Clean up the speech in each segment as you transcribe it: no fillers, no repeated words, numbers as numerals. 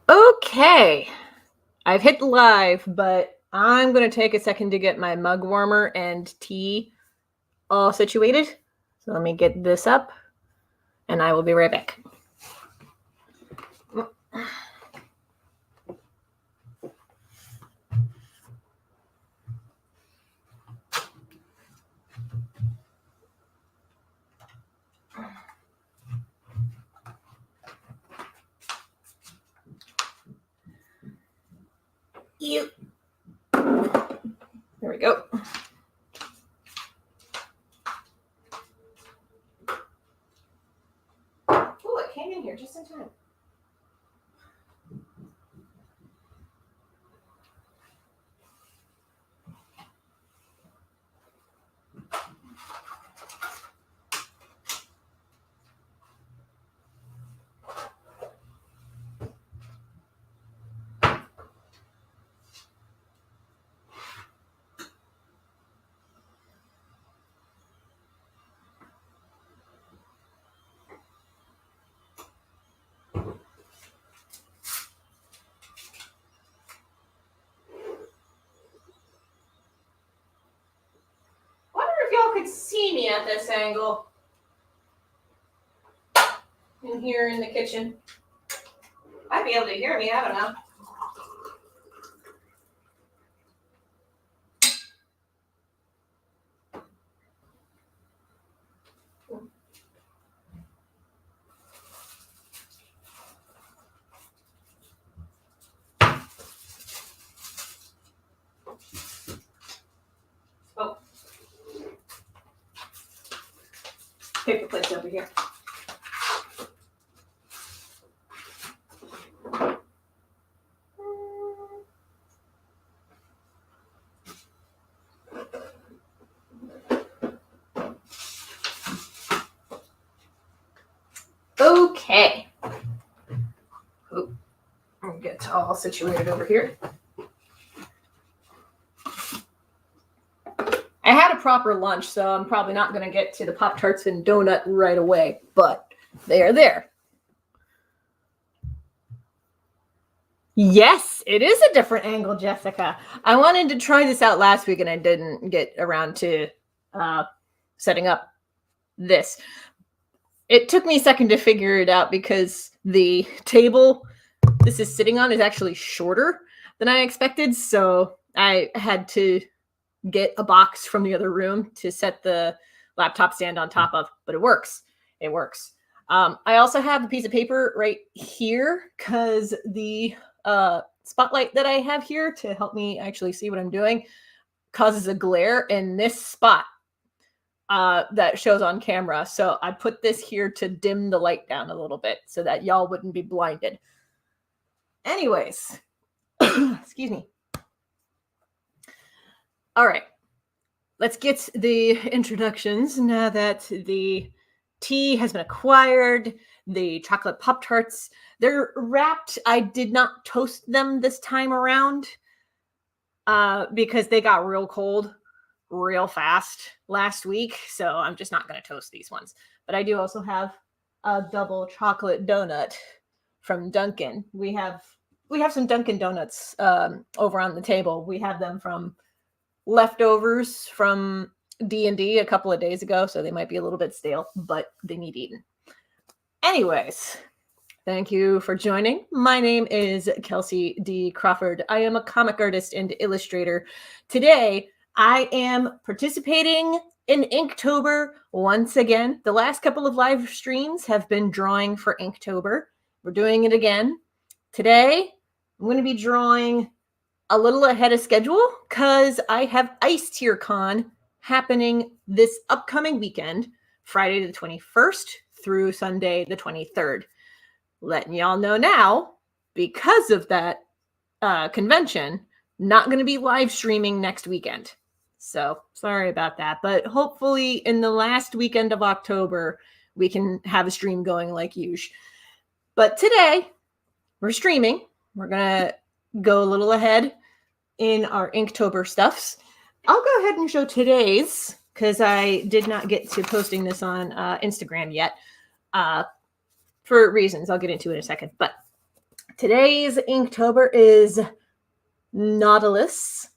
Okay, I've hit live, but I'm going to take a second to get my mug warmer and tea all situated. So let me get this up, and I will be right back. You. There we go. Oh, it came in here just in time. Y'all could see me at this angle in here in the kitchen. Might be able to hear me, I don't know. Oh. Paper plates over here. Okay. Oh, I'll get all situated over here. I had a proper lunch, so I'm probably not going to get to the Pop-Tarts and donut right away, but they are there. Yes, it is a different angle, Jessica. I wanted to try this out last week, and I didn't get around to setting up this. It took me a second to figure it out because the table this is sitting on is actually shorter than I expected, so I had to get a box from the other room to set the laptop stand on top of, but it works. It works. I also have a piece of paper right here because the spotlight that I have here to help me actually see what I'm doing causes a glare in this spot that shows on camera. So I put this here to dim the light down a little bit so that y'all wouldn't be blinded. Anyways, excuse me. All right, let's get the introductions now that the tea has been acquired. The chocolate Pop-Tarts, they're wrapped. I did not toast them this time around because they got real cold real fast last week. So I'm just not going to toast these ones. But I do also have a double chocolate donut from Dunkin'. We have some Dunkin' Donuts over on the table. We have them from leftovers from D&D a couple of days ago, so they might be a little bit stale, but they need eaten. Anyways, thank you for joining. My name is Kelsey D. Crawford. I am a comic artist and illustrator. Today, I am participating in Inktober once again. The last couple of live streams have been drawing for Inktober. We're doing it again. Today, I'm going to be drawing a little ahead of schedule because I have Ice Tier Con happening this upcoming weekend, Friday the 21st through Sunday the 23rd. Letting y'all know now, because of that convention, not going to be live streaming next weekend. So sorry about that, but hopefully in the last weekend of October, we can have a stream going like usual. But today, we're streaming. We're going to go a little ahead in our Inktober stuffs. I'll go ahead and show today's because I did not get to posting this on Instagram yet for reasons I'll get into in a second. But Today's Inktober is Nautilus.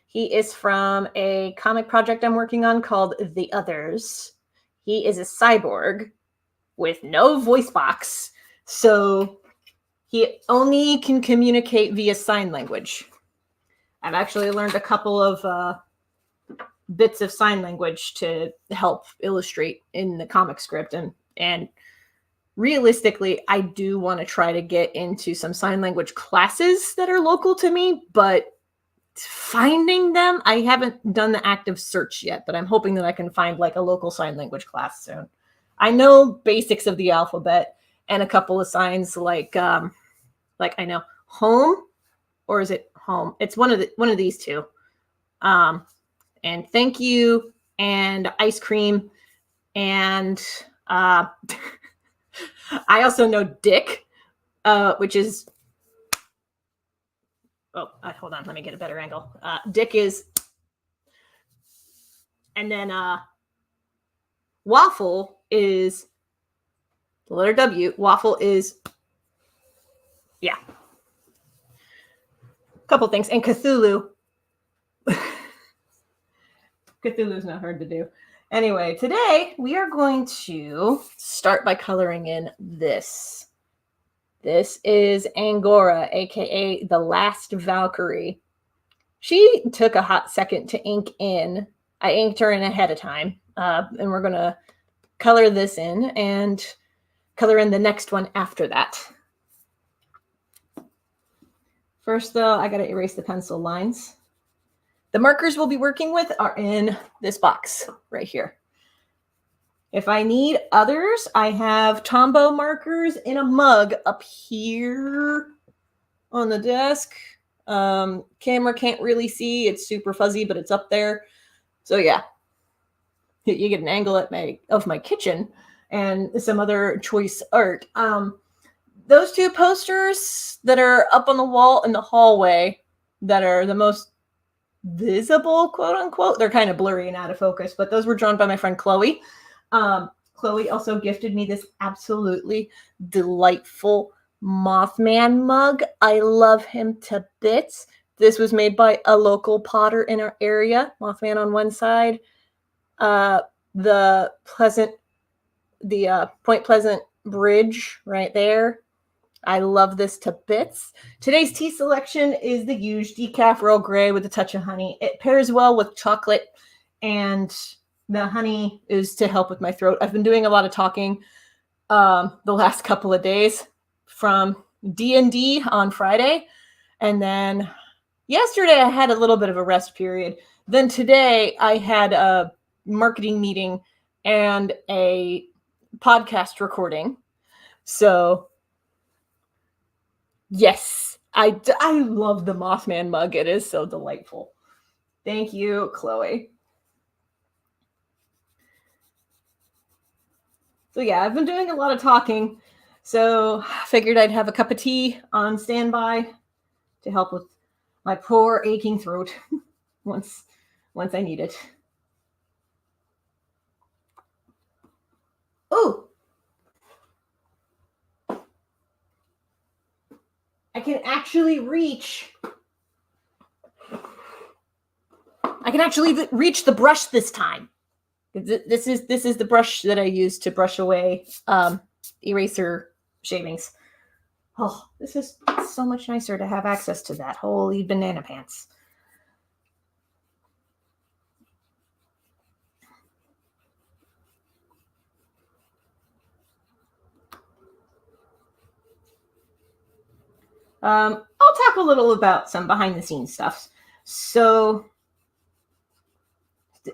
He is from a comic project I'm working on called The Others. He is a cyborg with no voice box, so he only can communicate via sign language. I've actually learned a couple of bits of sign language to help illustrate in the comic script, and realistically, I do want to try to get into some sign language classes that are local to me, but finding them, I haven't done the active search yet, but I'm hoping that I can find like a local sign language class soon. I know basics of the alphabet and a couple of signs like I know home, or is it home? It's one of these two. And thank you and ice cream and I also know dick, which is, hold on, let me get a better angle. Dick is, and then waffle is the letter W. Waffle is, yeah. A couple things. And Cthulhu. Cthulhu's not hard to do. Anyway, today we are going to start by coloring in this. This is Angora, aka the Last Valkyrie. She took a hot second to ink in. I inked her in ahead of time, and we're going to color this in and color in the next one after that. First, though, I got to erase the pencil lines. The markers we'll be working with are in this box right here. If I need others, I have Tombow markers in a mug up here on the desk. Camera can't really see. It's super fuzzy, but it's up there. So yeah, you get an angle at my kitchen and some other choice art. Those two posters that are up on the wall in the hallway that are the most visible, quote unquote, they're kind of blurry and out of focus, but those were drawn by my friend Chloe. Chloe also gifted me this absolutely delightful Mothman mug. I love him to bits. This was made by a local potter in our area. Mothman on one side, the Point Pleasant Bridge right there. I love this to bits. Today's tea selection is the huge decaf Earl Grey with a touch of honey. It pairs well with chocolate, and the honey is to help with my throat. I've been doing a lot of talking the last couple of days, from D&D on Friday, and then yesterday I had a little bit of a rest period. Then today I had a marketing meeting and a podcast recording. So yes, I love the Mothman mug. It is so delightful. Thank you, Chloe. So yeah, I've been doing a lot of talking, so I figured I'd have a cup of tea on standby to help with my poor aching throat once I need it. Oh, I can actually reach the brush this time. This is the brush that I use to brush away eraser shavings. Oh, this is so much nicer to have access to that. Holy banana pants. I'll talk a little about some behind the scenes stuff. So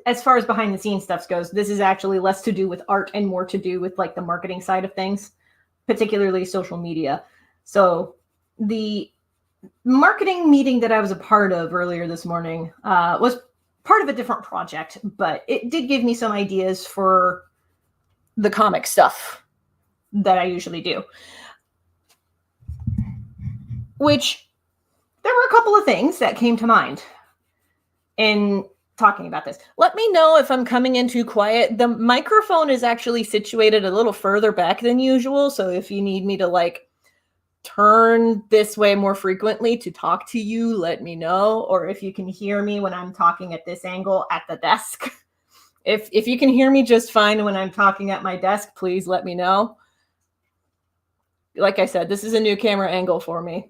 as far as behind the scenes stuff goes, this is actually less to do with art and more to do with like the marketing side of things, particularly social media. So the marketing meeting that I was a part of earlier this morning was part of a different project, but it did give me some ideas for the comic stuff that I usually do. Which there were a couple of things that came to mind in talking about this. Let me know if I'm coming in too quiet. The microphone is actually situated a little further back than usual, so if you need me to like turn this way more frequently to talk to you, let me know. Or if you can hear me when I'm talking at this angle at the desk. If you can hear me just fine when I'm talking at my desk, please let me know. Like I said, this is a new camera angle for me.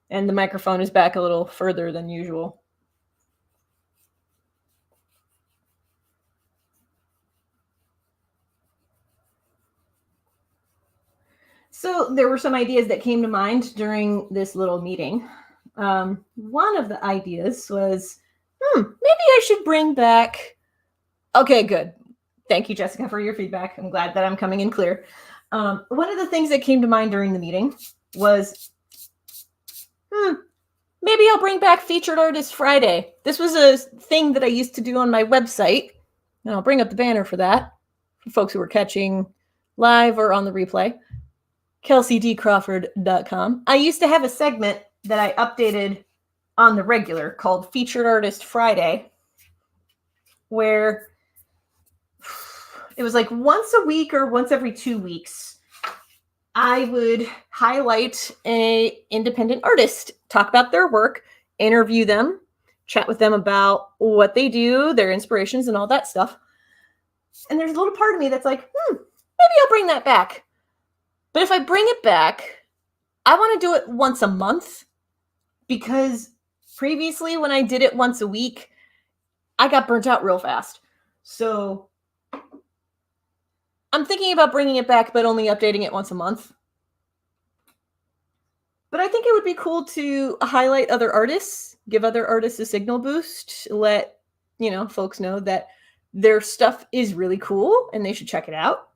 And the microphone is back a little further than usual. So there were some ideas that came to mind during this little meeting. One of the ideas was, maybe I should bring back... Okay, good. Thank you, Jessica, for your feedback. I'm glad that I'm coming in clear. One of the things that came to mind during the meeting was, maybe I'll bring back Featured Artist Friday. This was a thing that I used to do on my website. And I'll bring up the banner for that, for folks who are catching live or on the replay. KelseyDCrawford.com. I used to have a segment that I updated on the regular called Featured Artist Friday, where it was like once a week or once every 2 weeks, I would highlight an independent artist, talk about their work, interview them, chat with them about what they do, their inspirations, and all that stuff. And there's a little part of me that's like, maybe I'll bring that back. But if I bring it back, I want to do it once a month, because previously when I did it once a week, I got burnt out real fast. So I'm thinking about bringing it back, but only updating it once a month. But I think it would be cool to highlight other artists, give other artists a signal boost, let, folks know that their stuff is really cool and they should check it out.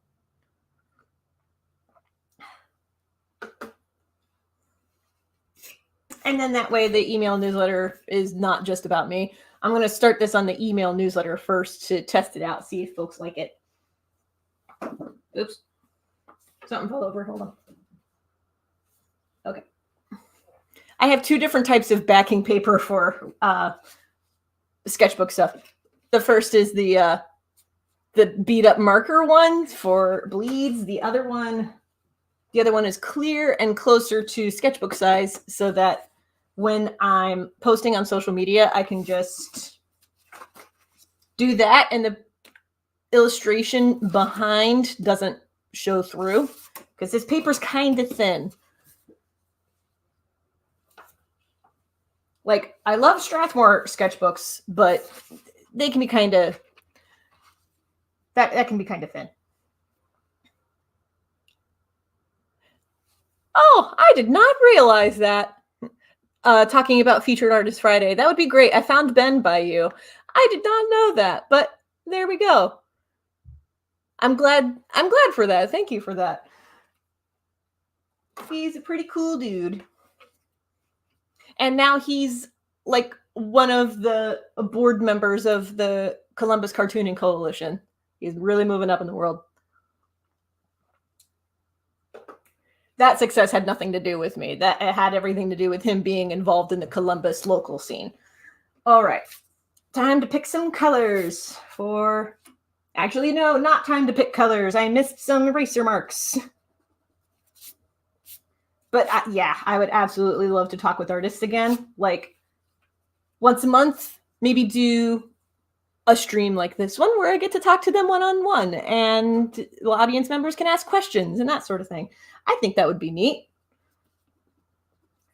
And then that way the email newsletter is not just about me. I'm going to start this on the email newsletter first to test it out, see if folks like it. Oops. Something fell over. Hold on. Okay. I have 2 different types of backing paper for sketchbook stuff. The first is the beat up marker one for bleeds. The other one is clear and closer to sketchbook size, so that when I'm posting on social media, I can just do that and the illustration behind doesn't show through, because this paper's kind of thin. Like, I love Strathmore sketchbooks, but they can be kind of, that can be kind of thin. Oh, I did not realize that. Talking about Featured Artist Friday, that would be great. I found Ben by you. I did not know that, but there we go. I'm glad for that. Thank you for that. He's a pretty cool dude. And now he's like one of the board members of the Columbus Cartooning Coalition. He's really moving up in the world. That success had nothing to do with me. That had everything to do with him being involved in the Columbus local scene. All right. Time to pick some colors for... Actually, no, not time to pick colors. I missed some eraser marks. But yeah, I would absolutely love to talk with artists again. Like once a month, maybe do a stream like this one where I get to talk to them one-on-one and the audience members can ask questions and that sort of thing. I think that would be neat.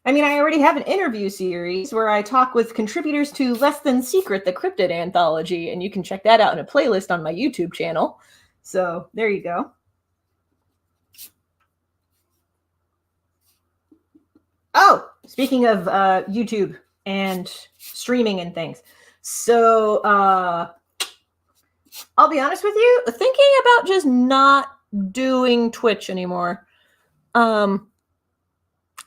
I mean, I already have an interview series where I talk with contributors to Less Than Secret, the Cryptid Anthology, and you can check that out in a playlist on my YouTube channel. So there you go. Oh, speaking of YouTube and streaming and things. So I'll be honest with you, thinking about just not doing Twitch anymore.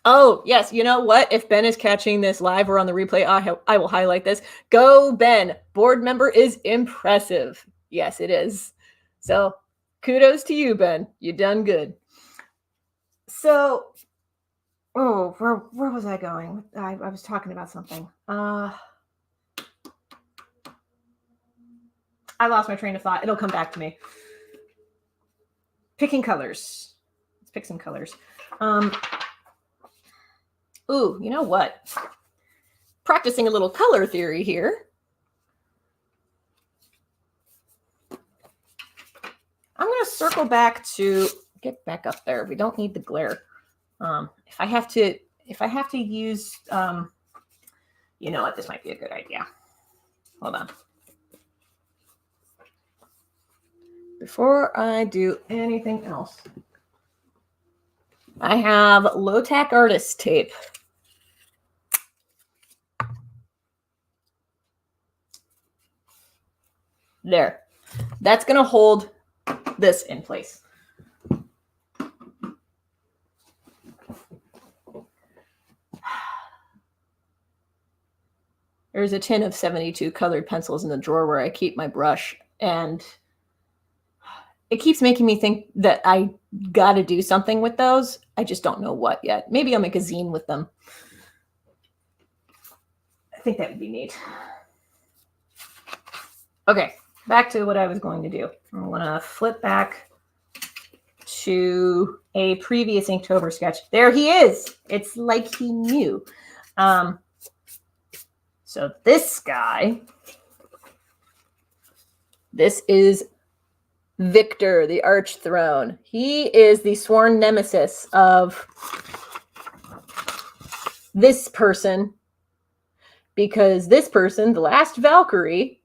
Oh, yes. You know what? If Ben is catching this live or on the replay, I will highlight this. Go, Ben. Board member is impressive. Yes, it is. So kudos to you, Ben. You done good. So, where was I going? I was talking about something. I lost my train of thought. It'll come back to me. Picking colors. Let's pick some colors. Ooh, you know what? Practicing a little color theory here. I'm going to circle back to get back up there. We don't need the glare. If I have to use, you know what? This might be a good idea. Hold on. Before I do anything else, I have low-tack artist tape. There. That's going to hold this in place. There's a tin of 72 colored pencils in the drawer where I keep my brush, and it keeps making me think that I got to do something with those. I just don't know what yet. Maybe I'll make a zine with them. I think that would be neat. Okay, back to what I was going to do. I'm going to flip back to a previous Inktober sketch. There he is. It's like he knew. So this guy, this is Victor, the Archthrone. He is the sworn nemesis of this person, because this person, the last Valkyrie,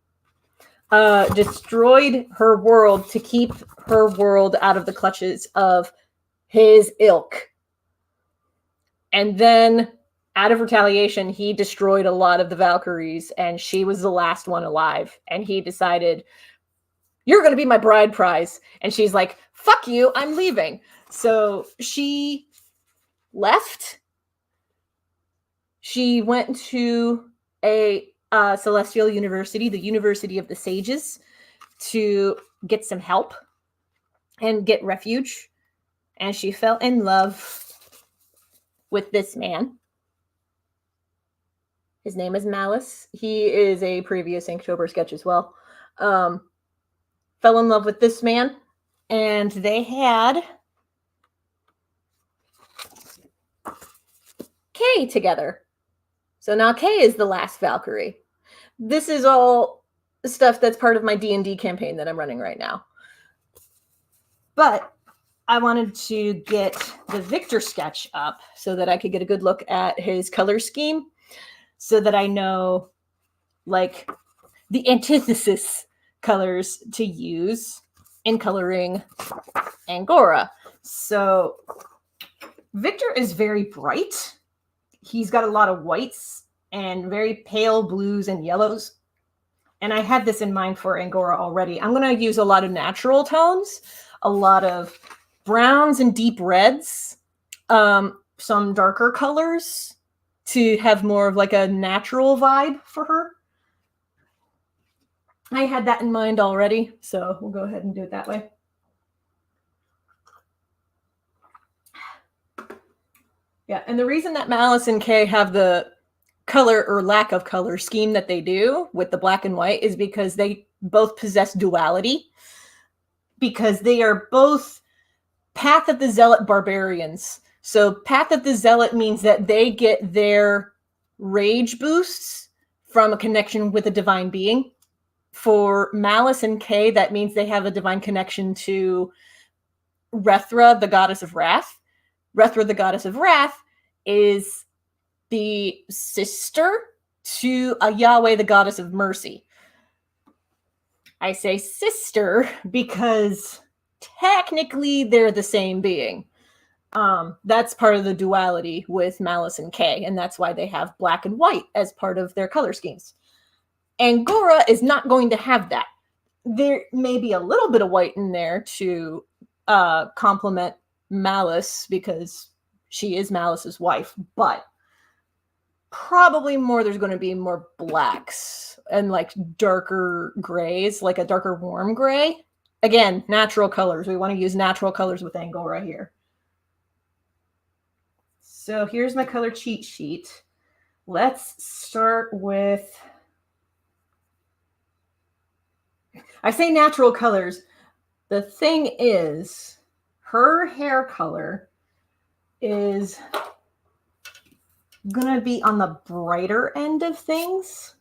destroyed her world to keep her world out of the clutches of his ilk. And then, out of retaliation, he destroyed a lot of the Valkyries, and she was the last one alive. And he decided, you're going to be my bride prize. And she's like, fuck you, I'm leaving. So she left. She went to a celestial university, the University of the Sages, to get some help and get refuge. And she fell in love with this man. His name is Malice. He is a previous Inktober sketch as well. Fell in love with this man, and they had Kay together. So now Kay is the last Valkyrie. This is all stuff that's part of my D&D campaign that I'm running right now. But I wanted to get the Victor sketch up so that I could get a good look at his color scheme, so that I know, like, the antithesis colors to use in coloring Angora. So Victor is very bright. He's got a lot of whites and very pale blues and yellows. And I had this in mind for Angora already. I'm going to use a lot of natural tones, a lot of browns and deep reds, some darker colors, to have more of like a natural vibe for her. I had that in mind already, so we'll go ahead and do it that way. Yeah, and the reason that Malice and Kay have the color or lack of color scheme that they do with the black and white is because they both possess duality, because they are both Path of the Zealot barbarians. So Path of the Zealot means that they get their rage boosts from a connection with a divine being. For Malice and Kay, that means they have a divine connection to Rethra, the goddess of wrath. Rethra, the goddess of wrath, is the sister to a Yahweh, the goddess of mercy. I say sister because technically they're the same being. That's part of the duality with Malice and Kay, and that's why they have black and white as part of their color schemes. Angora is not going to have that. There may be a little bit of white in there to complement Malice because she is Malice's wife, but probably more there's going to be more blacks and like darker grays, like a darker warm gray. Again, natural colors. We want to use natural colors with Angora here. So here's my color cheat sheet. Let's start with, I say natural colors. The thing is, her hair color is gonna be on the brighter end of things.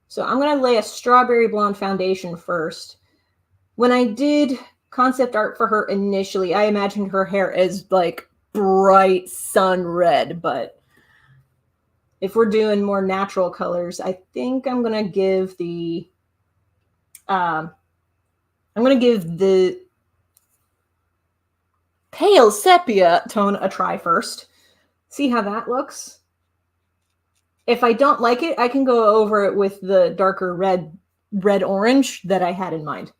So I'm gonna lay a strawberry blonde foundation first. When I did concept art for her initially, I imagined her hair as like bright sun red, but if we're doing more natural colors, I think I'm gonna give the pale sepia tone a try first. See how that looks. If I don't like it, I can go over it with the darker red orange that I had in mind.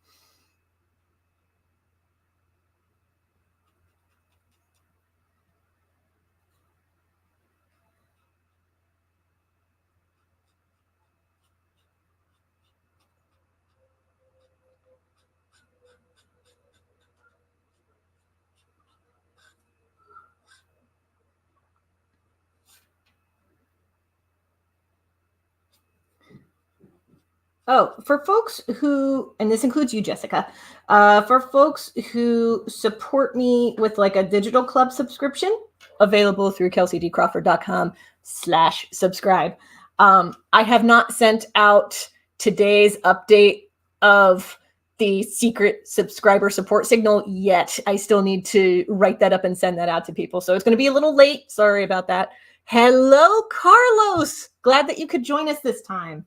Oh, for folks who, and this includes you, Jessica, for folks who support me with like a digital club subscription, available through kelseydcrawford.com/subscribe. I have not sent out today's update of the secret subscriber support signal yet. I still need to write that up and send that out to people. So it's going to be a little late. Sorry about that. Hello, Carlos. Glad that you could join us this time.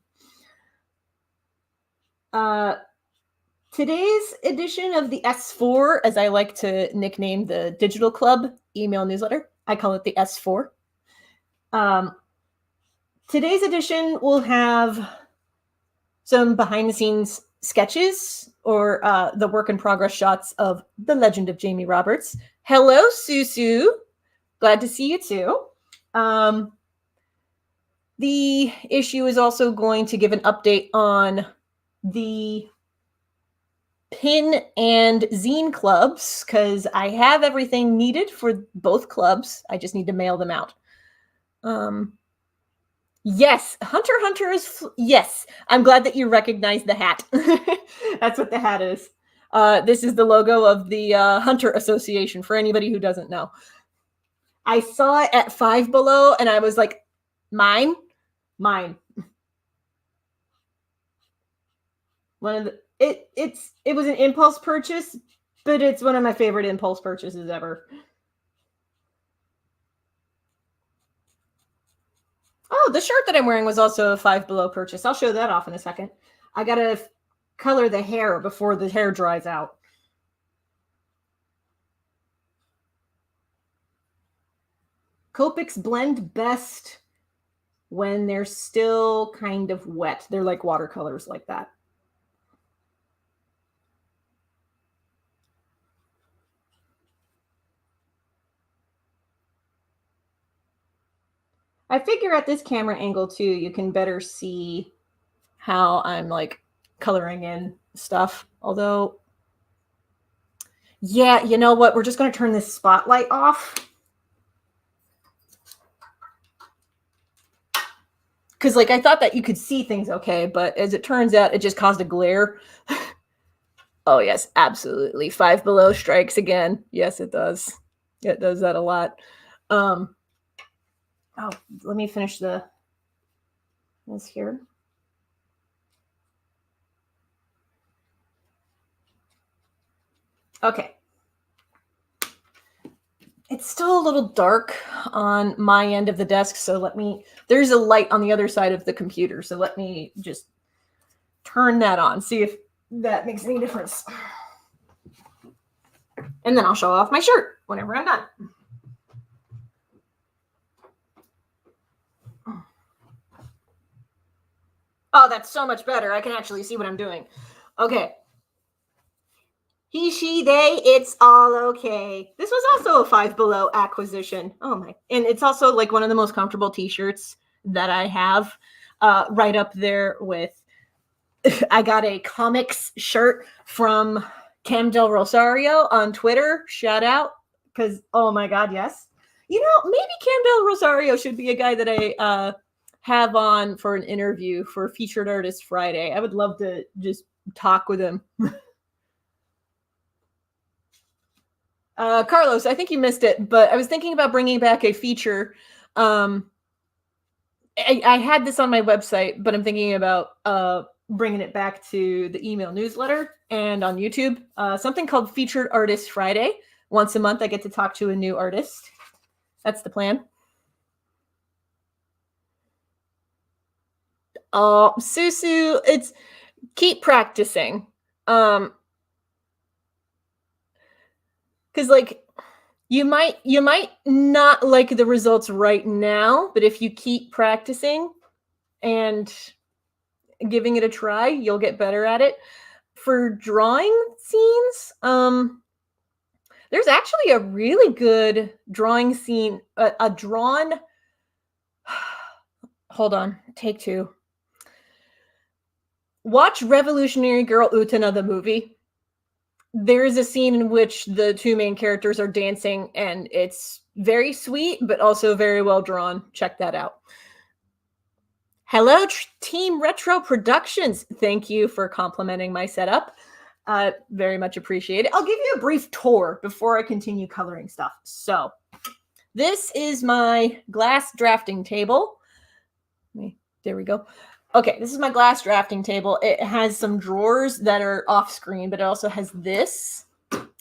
Today's edition of the S4, as I like to nickname the Digital Club email newsletter, I call it the S4. Today's edition will have some behind-the-scenes sketches or the work in progress shots of The Legend of Jamie Roberts. Hello, Susu. Glad to see you too. The issue is also going to give an update on the pin and zine clubs, because I have everything needed for both clubs. I just need to mail them out. Yes, Hunter Hunter is... yes, I'm glad that you recognize the hat. That's what the hat is. This is the logo of the Hunter Association, for anybody who doesn't know. I saw it at Five Below, and I was like, mine. One of the it was an impulse purchase, but it's one of my favorite impulse purchases ever. Oh, the shirt that I'm wearing was also a Five Below purchase. I'll show that off in a second. I gotta color the hair before the hair dries out. Copics blend best when they're still kind of wet. They're like watercolors like that. I figure at this camera angle too, you can better see how I'm like coloring in stuff. Although, yeah, you know what? We're just going to turn this spotlight off. Because like I thought that you could see things okay, but as it turns out, it just caused a glare. Oh, yes, absolutely. Five Below strikes again. Yes, it does. It does that a lot. Oh, let me finish this here. Okay. It's still a little dark on my end of the desk, so there's a light on the other side of the computer, so let me just turn that on, see if that makes any difference. And then I'll show off my shirt whenever I'm done. Oh, that's so much better. I can actually see what I'm doing. Okay. He, she, they, it's all okay. This was also a Five Below acquisition. Oh my. And it's also like one of the most comfortable t-shirts that I have, right up there with, I got a comics shirt from Cam Del Rosario on Twitter. Shout out. Because, oh my God, yes. You know, maybe Cam Del Rosario should be a guy that I have on for an interview for Featured Artist Friday. I would love to just talk with him. Carlos, I think you missed it, but I was thinking about bringing back a feature. I had this on my website, but I'm thinking about bringing it back to the email newsletter and on YouTube. Something called Featured Artist Friday. Once a month, I get to talk to a new artist. That's the plan. Oh, Susu, it's keep practicing. Because like you might not like the results right now, but if you keep practicing and giving it a try, you'll get better at it. For drawing scenes, there's actually a really good drawing scene, a drawn. Hold on, take two. Watch Revolutionary Girl Utena, the movie. There is a scene in which the two main characters are dancing, and it's very sweet, but also very well drawn. Check that out. Hello, Team Retro Productions. Thank you for complimenting my setup. Very much appreciated. I'll give you a brief tour before I continue coloring stuff. So, this is my glass drafting table. There we go. Okay, this is my glass drafting table. It has some drawers that are off screen, but it also has this.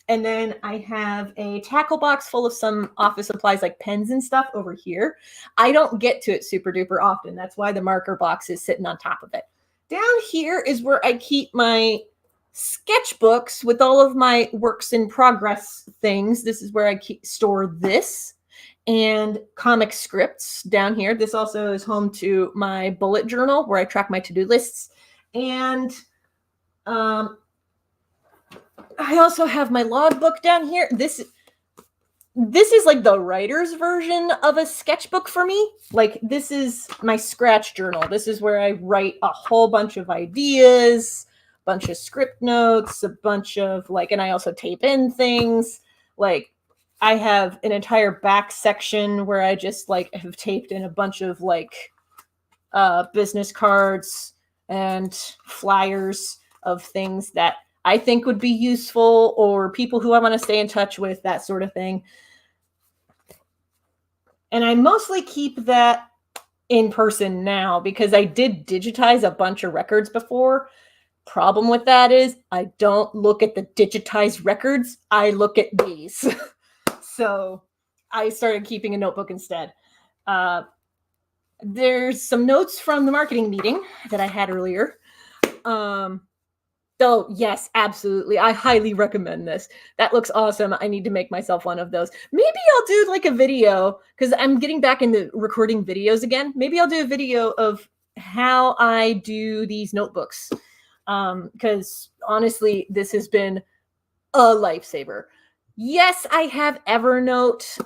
And then I have a tackle box full of some office supplies like pens and stuff over here. I don't get to it super duper often. That's why the marker box is sitting on top of it. Down here is where I keep my sketchbooks with all of my works in progress things. This is where I store this. And comic scripts down here. This also is home to my bullet journal where I track my to-do lists. And I also have my logbook down here. This is like the writer's version of a sketchbook for me. Like this is my scratch journal. This is where I write a whole bunch of ideas, a bunch of script notes, a bunch of like, and I also tape in things like, I have an entire back section where I just like have taped in a bunch of like business cards and flyers of things that I think would be useful or people who I want to stay in touch with, that sort of thing. And I mostly keep that in person now because I did digitize a bunch of records before. Problem with that is I don't look at the digitized records. I look at these. So I started keeping a notebook instead. There's some notes from the marketing meeting that I had earlier. Oh, yes, absolutely. I highly recommend this. That looks awesome. I need to make myself one of those. Maybe I'll do like a video because I'm getting back into recording videos again. Maybe I'll do a video of how I do these notebooks. Because honestly, this has been a lifesaver. Yes, I have Evernote.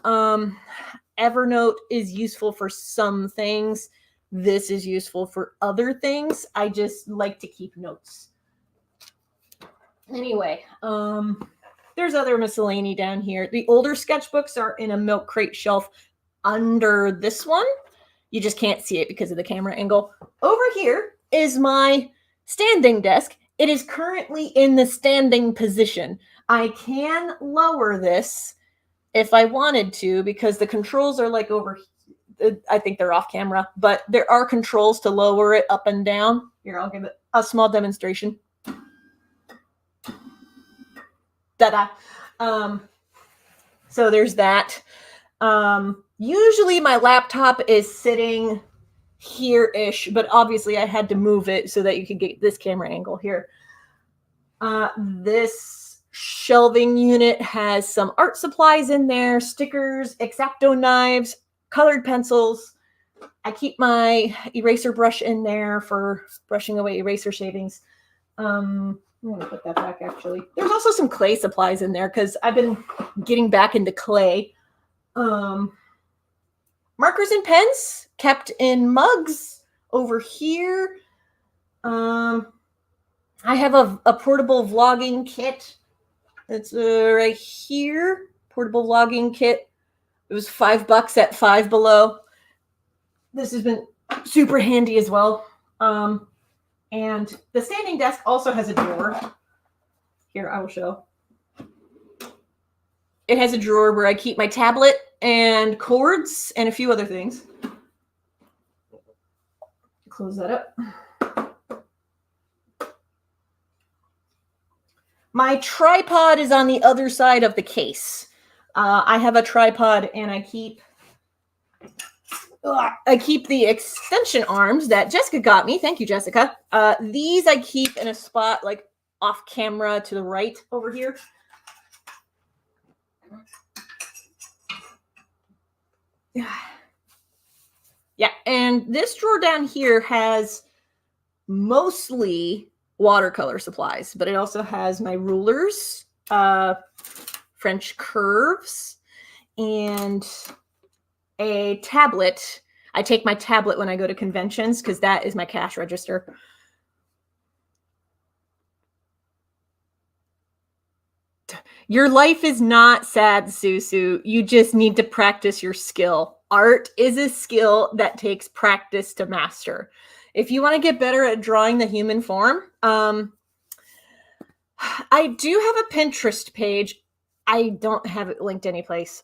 Evernote is useful for some things. This is useful for other things. I just like to keep notes. Anyway, there's other miscellany down here. The older sketchbooks are in a milk crate shelf under this one. You just can't see it because of the camera angle. Over here is my standing desk. It is currently in the standing position. I can lower this if I wanted to because the controls are like over, I think they're off camera, but there are controls to lower it up and down. Here, I'll give it a small demonstration. Ta-da. So there's that. Usually my laptop is sitting here-ish, but obviously I had to move it so that you could get this camera angle here. This shelving unit has some art supplies in there, stickers, X-Acto knives, colored pencils. I keep my eraser brush in there for brushing away eraser shavings. I'm going to put that back, actually. There's also some clay supplies in there because I've been getting back into clay. Markers and pens kept in mugs over here. I have a portable vlogging kit. It's right here. Portable vlogging kit. It was $5 at Five Below. This has been super handy as well. And the standing desk also has a drawer. Here, I will show. It has a drawer where I keep my tablet and cords and a few other things. Close that up. My tripod is on the other side of the case. I have a tripod and I keep the extension arms that Jessica got me. Thank you, Jessica. These I keep in a spot like off camera to the right over here. Yeah, and this drawer down here has mostly watercolor supplies, but it also has my rulers, French curves, and a tablet. I take my tablet when I go to conventions because that is my cash register. Your life is not sad, Susu. You just need to practice your skill. Art is a skill that takes practice to master. If you want to get better at drawing the human form, I do have a Pinterest page. I don't have it linked anyplace.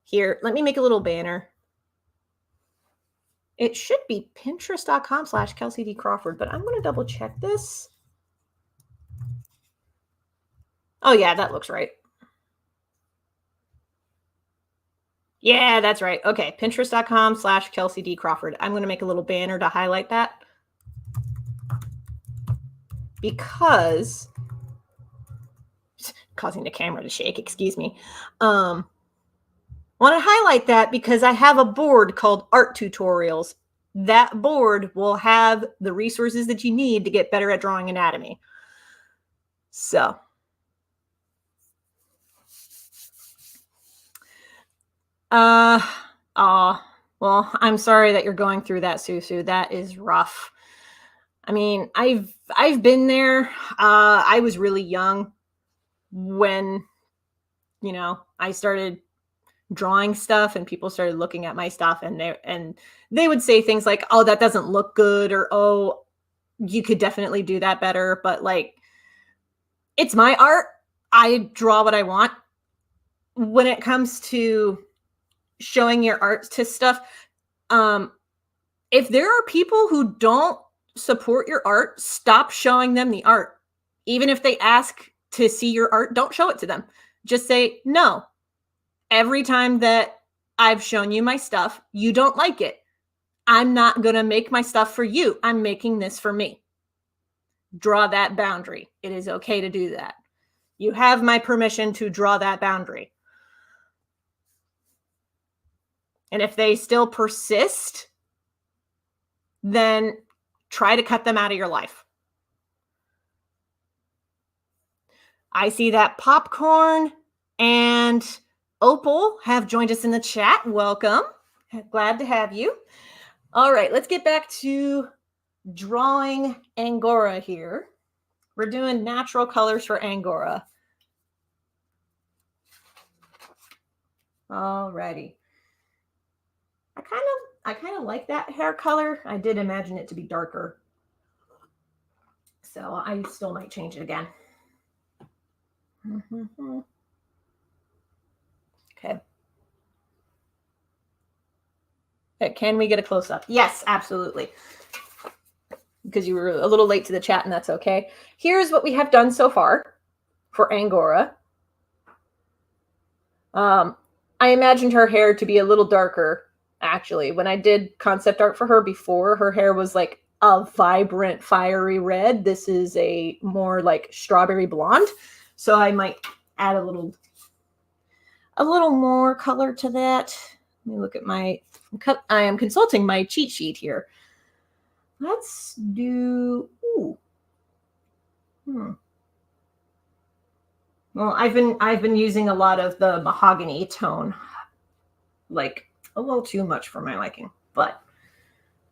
Here, let me make a little banner. It should be pinterest.com/Kelsey D. Crawford, but I'm going to double check this. Oh, yeah, that looks right. Yeah, that's right. Okay, pinterest.com/Kelsey D. Crawford. I'm going to make a little banner to highlight that. Because causing the camera to shake, excuse me. Want to highlight that because I have a board called Art Tutorials. That board will have the resources that you need to get better at drawing anatomy. So, well, I'm sorry that you're going through that, Susu. That is rough. I mean, I've been there. I was really young when, you know, I started drawing stuff and people started looking at my stuff and they would say things like, "Oh, that doesn't look good," or, "Oh, you could definitely do that better." But like, it's my art. I draw what I want. When it comes to showing your art to stuff, if there are people who don't support your art, stop showing them the art. Even if they ask to see your art, don't show it to them. Just say, "No, every time that I've shown you my stuff, you don't like it. I'm not going to make my stuff for you. I'm making this for me." Draw that boundary. It is okay to do that. You have my permission to draw that boundary. And if they still persist, then try to cut them out of your life. I see that Popcorn and Opal have joined us in the chat. Welcome. Glad to have you. All right, let's get back to drawing Angora here. We're doing natural colors for Angora. All righty. I kind of like that hair color. I did imagine it to be darker. So I still might change it again. Okay. Can we get a close-up? Yes, absolutely. Because you were a little late to the chat, and that's okay. Here's what we have done so far for Angora. I imagined her hair to be a little darker, actually. When I did concept art for her before, her hair was like a vibrant, fiery red. This is a more like strawberry blonde. So I might add a little more color to that. Let me look at I am consulting my cheat sheet here. Let's do, Well, I've been using a lot of the mahogany tone, like a little too much for my liking, but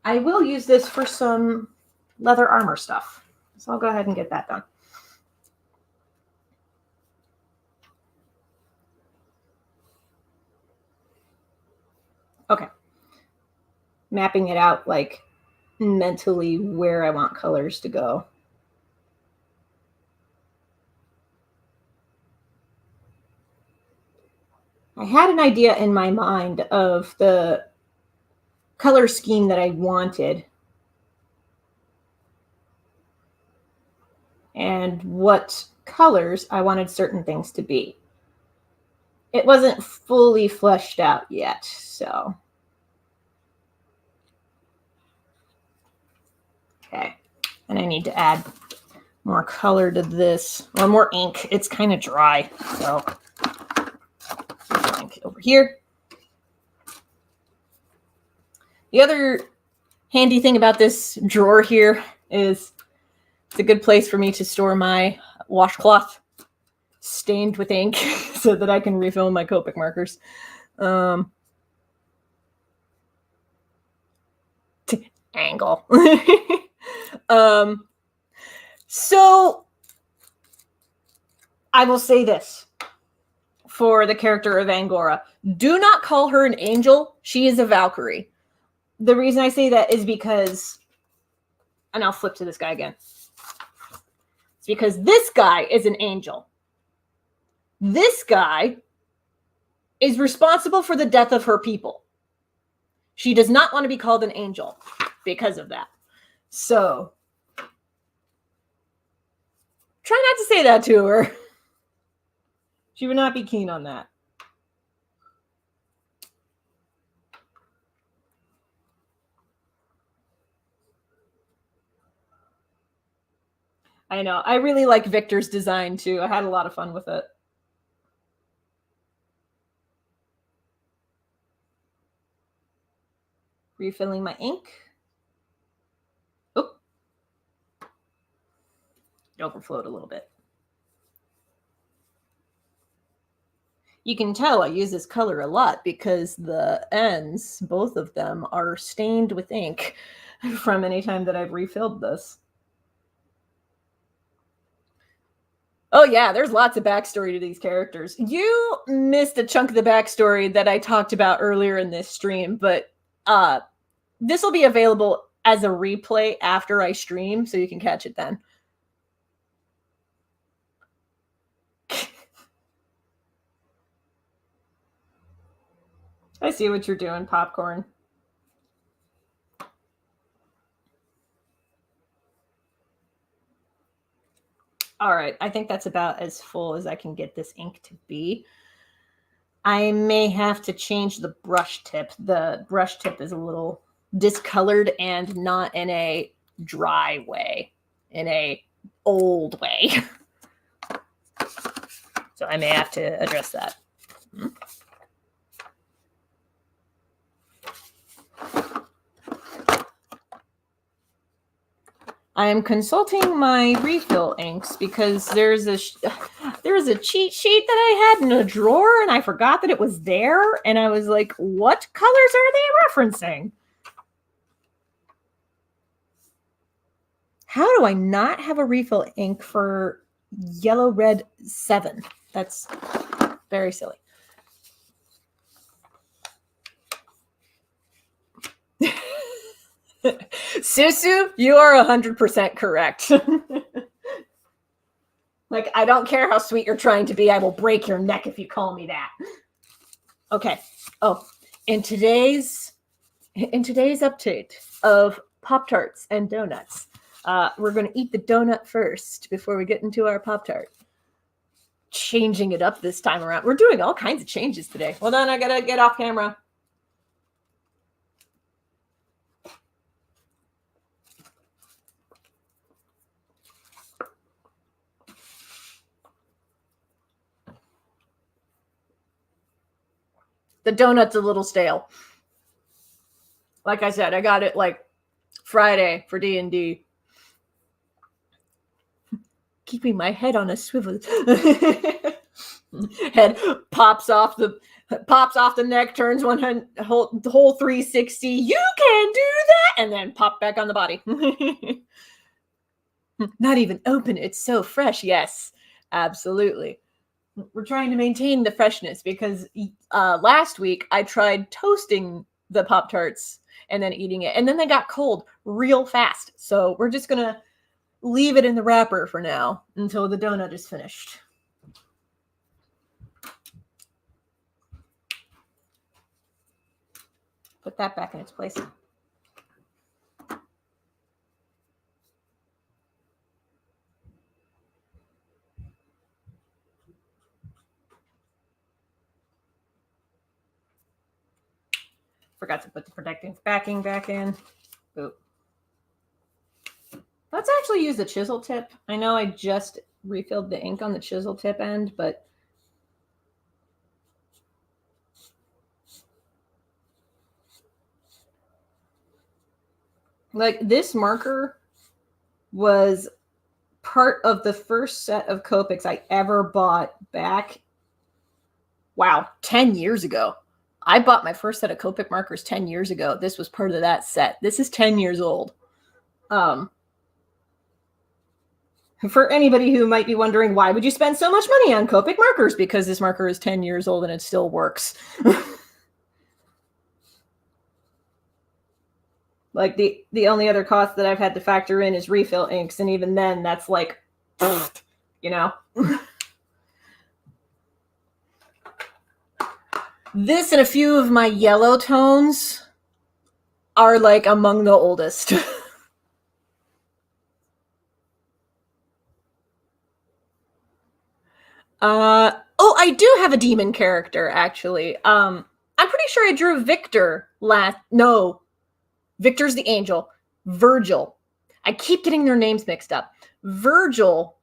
I will use this for some leather armor stuff. So I'll go ahead and get that done. Okay. Mapping it out like mentally where I want colors to go. I had an idea in my mind of the color scheme that I wanted and what colors I wanted certain things to be. It wasn't fully fleshed out yet, so. Okay, and I need to add more color to this, or more ink. It's kind of dry, so ink over here. The other handy thing about this drawer here is it's a good place for me to store my washcloth stained with ink so that I can refill my Copic markers. Angle. So I will say this for the character of Angora. Do not call her an angel. She is a Valkyrie. The reason I say that is because, and I'll flip to this guy again. It's because this guy is an angel. This guy is responsible for the death of her people. She does not want to be called an angel because of that. So, try not to say that to her. She would not be keen on that. I know. I really like Victor's design too. I had a lot of fun with it. Refilling my ink. Oh, it overflowed a little bit. You can tell I use this color a lot because the ends, both of them, are stained with ink from any time that I've refilled this. Oh yeah, there's lots of backstory to these characters. You missed a chunk of the backstory that I talked about earlier in this stream, but this will be available as a replay after I stream, so you can catch it then. I see what you're doing, Popcorn. All right, I think that's about as full as I can get this ink to be. I may have to change the brush tip. The brush tip is a little discolored and not in a dry way, in a old way. So I may have to address that. I am consulting my refill inks because there's a cheat sheet that I had in a drawer and I forgot that it was there. And I was like, what colors are they referencing? How do I not have a refill ink for yellow, red 7? That's very silly. Susu, you are 100% correct. Like, I don't care how sweet you're trying to be. I will break your neck if you call me that. Okay. Oh, in today's update of Pop-Tarts and donuts, we're going to eat the donut first before we get into our Pop-Tart. Changing it up this time around. We're doing all kinds of changes today. Hold on, I got to get off camera. The donut's a little stale. Like I said, I got it like Friday for D&D. Keeping my head on a swivel. Head pops off the neck, turns whole 360. You can do that, and then pop back on the body. Not even open. It's so fresh. Yes, absolutely. We're trying to maintain the freshness because last week I tried toasting the Pop-Tarts and then eating it, and then they got cold real fast. So we're just gonna leave it in the wrapper for now until the donut is finished. Put that back in its place. Forgot to put the protecting backing back in. Oop. Let's actually use the chisel tip. I know I just refilled the ink on the chisel tip end, but like this marker was part of the first set of Copics I ever bought back. Wow, 10 years ago. I bought my first set of Copic markers 10 years ago. This was part of that set. This is 10 years old. For anybody who might be wondering, why would you spend so much money on Copic markers? Because this marker is 10 years old and it still works. Like the only other cost that I've had to factor in is refill inks. And even then that's like, you know. This and a few of my yellow tones are like among the oldest. Oh, I do have a demon character, actually. I'm pretty sure I drew Victor last... No, Victor's the angel. Virgil. I keep getting their names mixed up. Virgil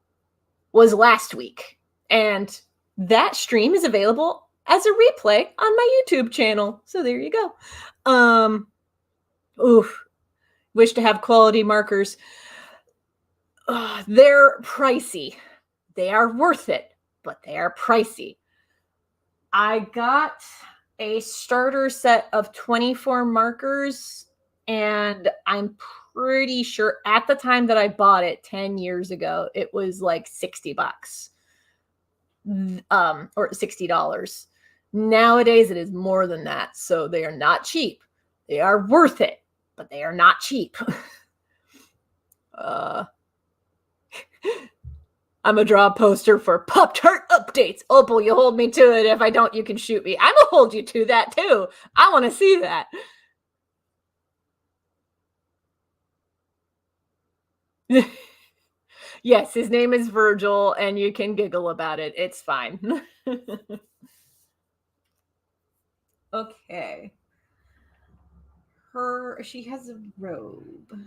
was last week, and that stream is available as a replay on my YouTube channel. So there you go. Oof. Wish to have quality markers. They're pricey. They are worth it, but they are pricey. I got a starter set of 24 markers, and I'm pretty sure at the time that I bought it 10 years ago, it was like $60 or $60. Nowadays, it is more than that. So they are not cheap. They are worth it, but they are not cheap. I'm going to draw a poster for Pop-Tart updates. Opal, you hold me to it. If I don't, you can shoot me. I'm going to hold you to that, too. I want to see that. Yes, his name is Virgil, and you can giggle about it. It's fine. Okay. She has a robe.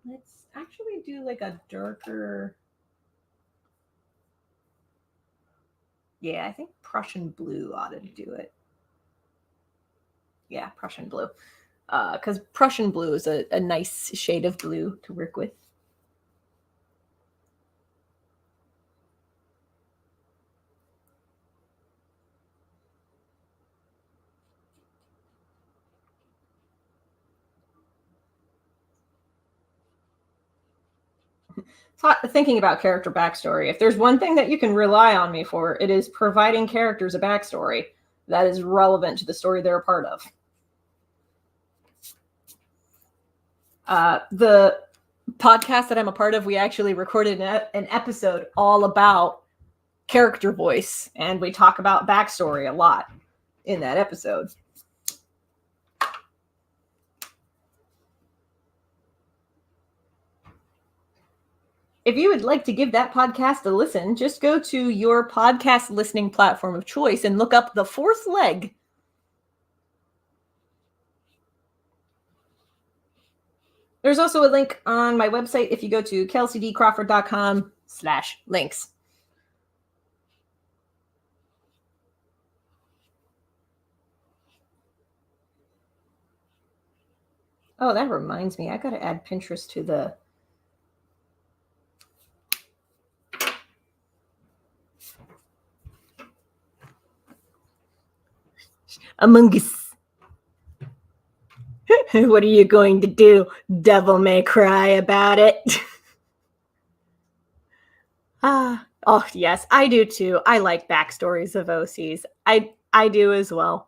Let's actually do like a darker... Yeah, I think Prussian blue ought to do it. Yeah, Prussian blue. Because Prussian blue is a nice shade of blue to work with. Thinking about character backstory, if there's one thing that you can rely on me for, it is providing characters a backstory that is relevant to the story they're a part of. The podcast that I'm a part of, we actually recorded an episode all about character voice, and we talk about backstory a lot in that episode. If you would like to give that podcast a listen, just go to your podcast listening platform of choice and look up The Fourth Leg. There's also a link on my website if you go to kelseydcrawford.com/links. Oh, that reminds me. I got to add Pinterest to the... Among Us. What are you going to do? Devil may cry about it. Oh, yes, I do too. I like backstories of OCs. I do as well.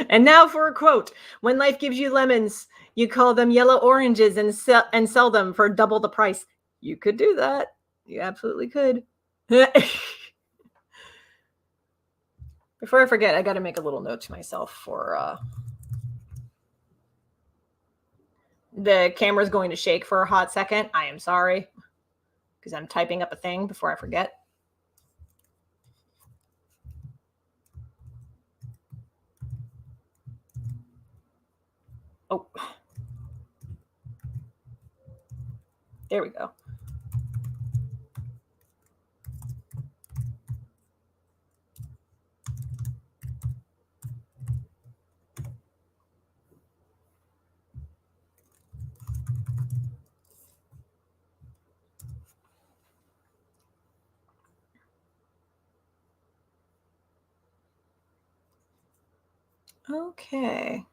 And now for a quote. When life gives you lemons, you call them yellow oranges and sell them for double the price. You could do that. You absolutely could. Before I forget, I got to make a little note to myself for the camera's going to shake for a hot second. I am sorry, because I'm typing up a thing before I forget. Oh, there we go. Okay.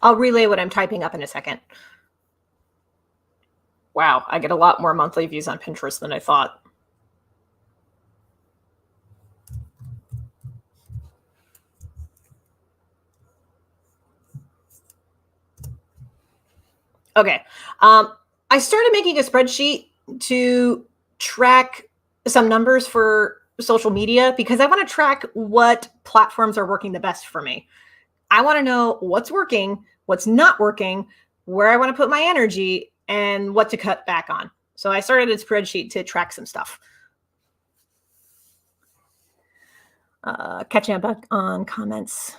I'll relay what I'm typing up in a second. Wow, I get a lot more monthly views on Pinterest than I thought. Okay. I started making a spreadsheet to track some numbers for social media because I want to track what platforms are working the best for me. I want to know what's working, what's not working, where I want to put my energy, and what to cut back on. So I started a spreadsheet to track some stuff. Catching up on comments.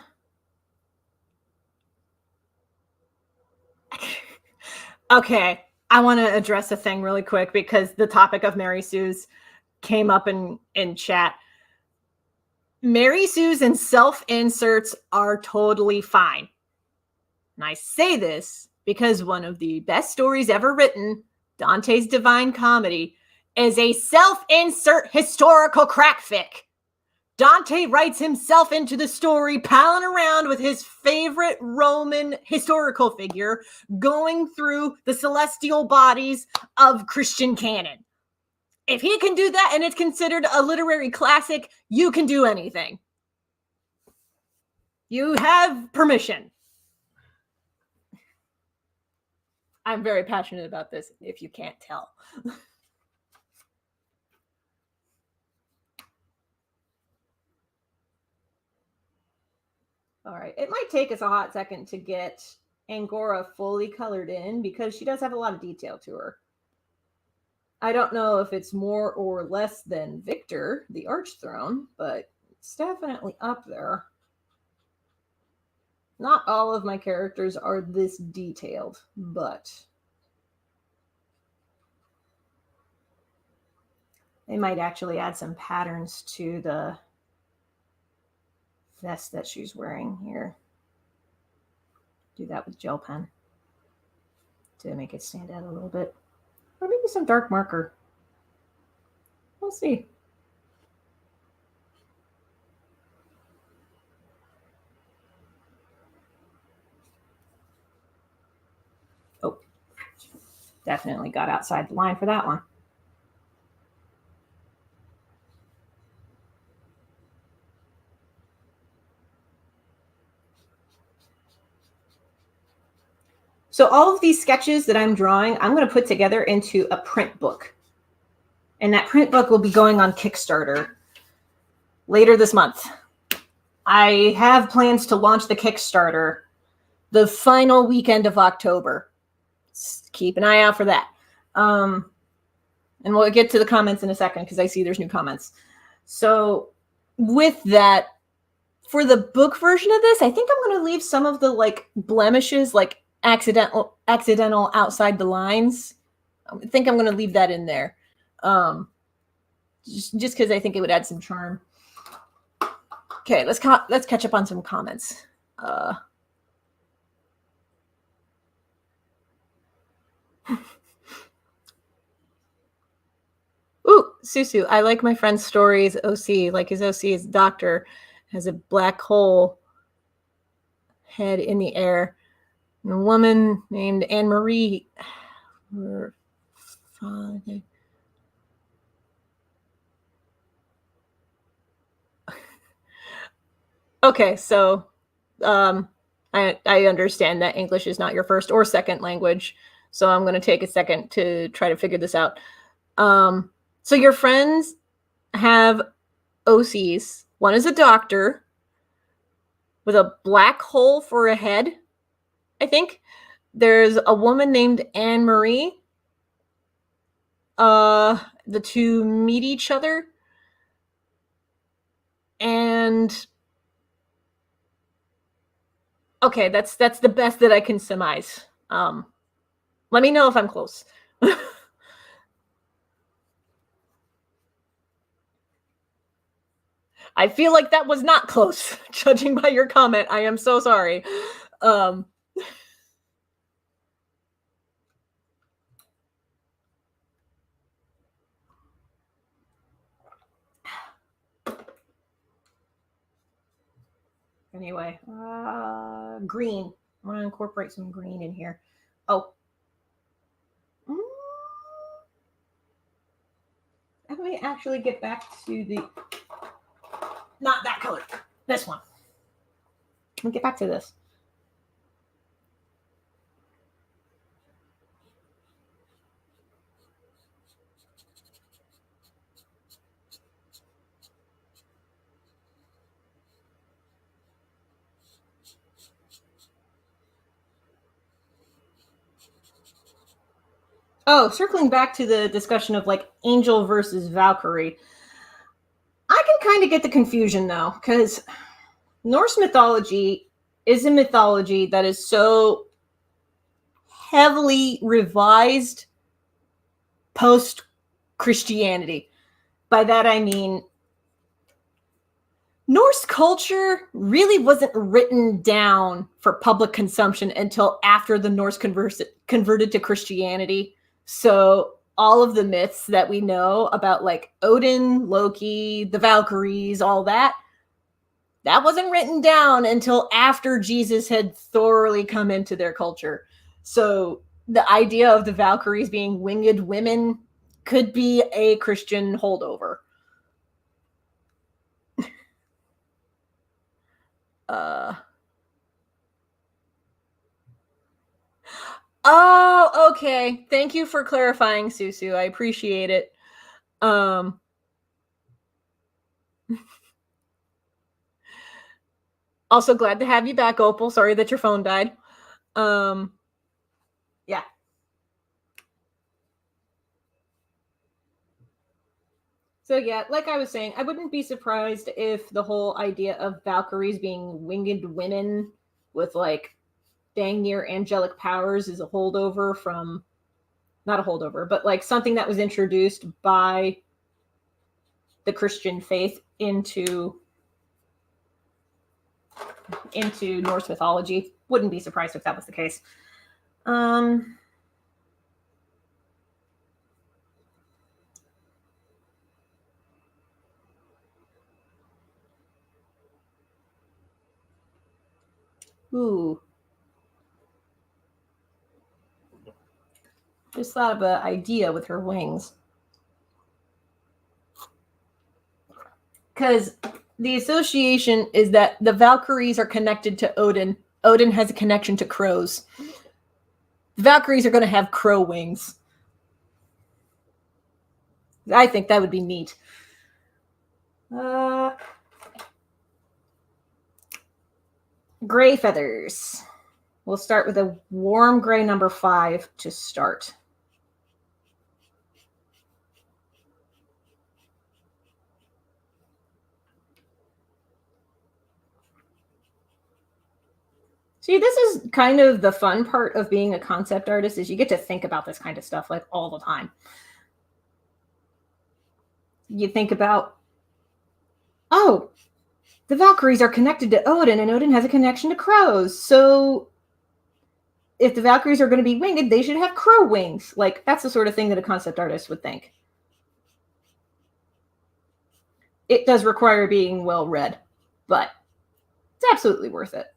Okay, I want to address a thing really quick because the topic of Mary Sue's came up in chat. Mary Sue's and self-inserts are totally fine. And I say this because one of the best stories ever written, Dante's Divine Comedy, is a self-insert historical crackfic. Dante writes himself into the story, palling around with his favorite Roman historical figure, going through the celestial bodies of Christian canon. If he can do that and it's considered a literary classic, you can do anything. You have permission. I'm very passionate about this, if you can't tell. All right, it might take us a hot second to get Angora fully colored in because she does have a lot of detail to her. I don't know if it's more or less than Victor, the Archthrone, but it's definitely up there. Not all of my characters are this detailed, but they might actually add some patterns to the vest that she's wearing here. Do that with gel pen to make it stand out a little bit. Or maybe some dark marker. We'll see. Oh, definitely got outside the line for that one. So all of these sketches that I'm drawing, I'm going to put together into a print book. And that print book will be going on Kickstarter later this month. I have plans to launch the Kickstarter the final weekend of October. Keep an eye out for that. And we'll get to the comments in a second because I see there's new comments. So with that, for the book version of this, I think I'm going to leave some of the like blemishes, like accidental outside the lines. I think I'm going to leave that in there. Just because I think it would add some charm. Okay, let's catch up on some comments. Ooh, Susu, I like my friend's stories. OC, like his OC is doctor, has a black hole head in the air. And a woman named Anne Marie, her father. Okay, so I understand that English is not your first or second language, so I'm going to take a second to try to figure this out. So your friends have OCs. One is a doctor with a black hole for a head, I think. There's a woman named Anne Marie. The two meet each other, and okay, that's the best that I can surmise. Let me know if I'm close. I feel like that was not close, judging by your comment. I am so sorry. Anyway, green. I want to incorporate some green in here. Oh. Let me actually get back to the... Not that color. This one. Let me get back to this. Oh, circling back to the discussion of like angel versus Valkyrie. I can kind of get the confusion though, because Norse mythology is a mythology that is so heavily revised post-Christianity. By that I mean Norse culture really wasn't written down for public consumption until after the Norse converted to Christianity. So all of the myths that we know about like Odin, Loki, the Valkyries, all that wasn't written down until after Jesus had thoroughly come into their culture. So the idea of the Valkyries being winged women could be a Christian holdover. Oh, okay. Thank you for clarifying, Susu. I appreciate it. Also glad to have you back, Opal. Sorry that your phone died. Yeah. So yeah, like I was saying, I wouldn't be surprised if the whole idea of Valkyries being winged women with like dang near angelic powers is a holdover from, not a holdover, but like something that was introduced by the Christian faith into Norse mythology. Wouldn't be surprised if that was the case. Ooh. Just thought of an idea with her wings. Because the association is that the Valkyries are connected to Odin. Odin has a connection to crows. The Valkyries are going to have crow wings. I think that would be neat. Gray feathers. We'll start with a warm gray number 5 to start. See, this is kind of the fun part of being a concept artist, is you get to think about this kind of stuff like all the time. You think about, oh, the Valkyries are connected to Odin, and Odin has a connection to crows. So if the Valkyries are going to be winged, they should have crow wings. Like, that's the sort of thing that a concept artist would think. It does require being well read, but it's absolutely worth it.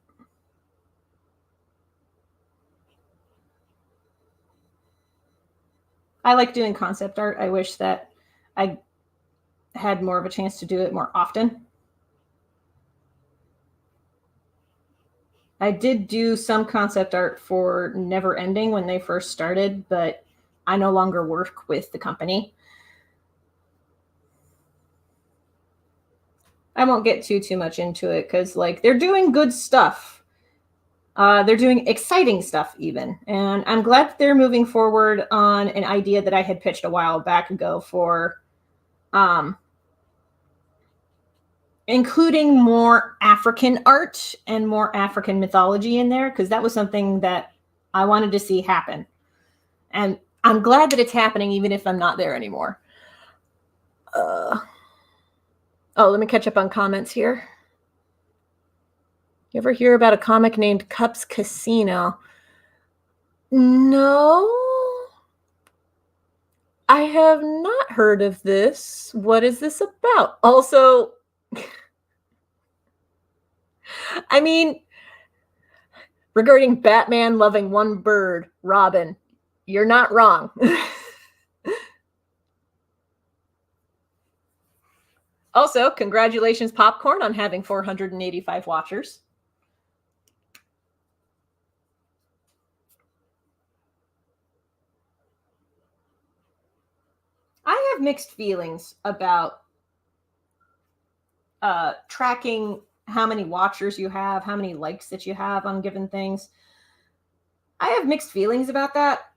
I like doing concept art. I wish that I had more of a chance to do it more often. I did do some concept art for Never Ending when they first started, but I no longer work with the company. I won't get too much into it because like they're doing good stuff. They're doing exciting stuff even. And I'm glad that they're moving forward on an idea that I had pitched a while back ago for including more African art and more African mythology in there, because that was something that I wanted to see happen. And I'm glad that it's happening even if I'm not there anymore. Oh, let me catch up on comments here. You ever hear about a comic named Cups Casino? No, I have not heard of this. What is this about? Also, I mean, regarding Batman loving one bird, Robin, you're not wrong. Also, congratulations, Popcorn, on having 485 watchers. I have mixed feelings about tracking how many watchers you have, how many likes that you have on given things. I have mixed feelings about that.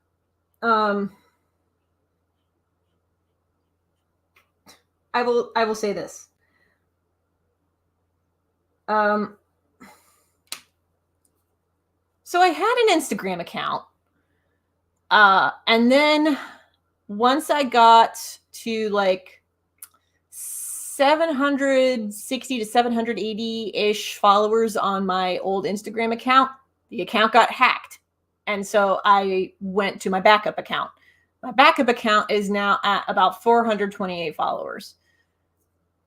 I will say this. So I had an Instagram account, and then once I got to like 760 to 780-ish followers on my old Instagram account, the account got hacked. And so I went to my backup account. My backup account is now at about 428 followers.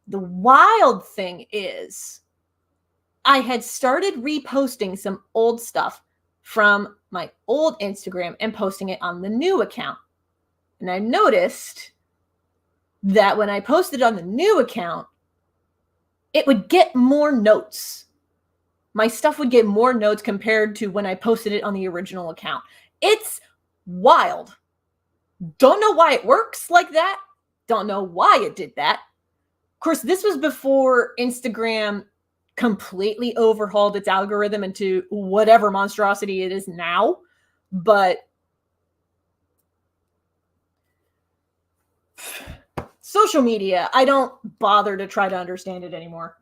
The wild thing is I had started reposting some old stuff from my old Instagram and posting it on the new account. And I noticed that when I posted on the new account, it would get more notes. My stuff would get more notes compared to when I posted it on the original account. It's wild. Don't know why it works like that. Don't know why it did that. Of course, this was before Instagram completely overhauled its algorithm into whatever monstrosity it is now. But social media, I don't bother to try to understand it anymore.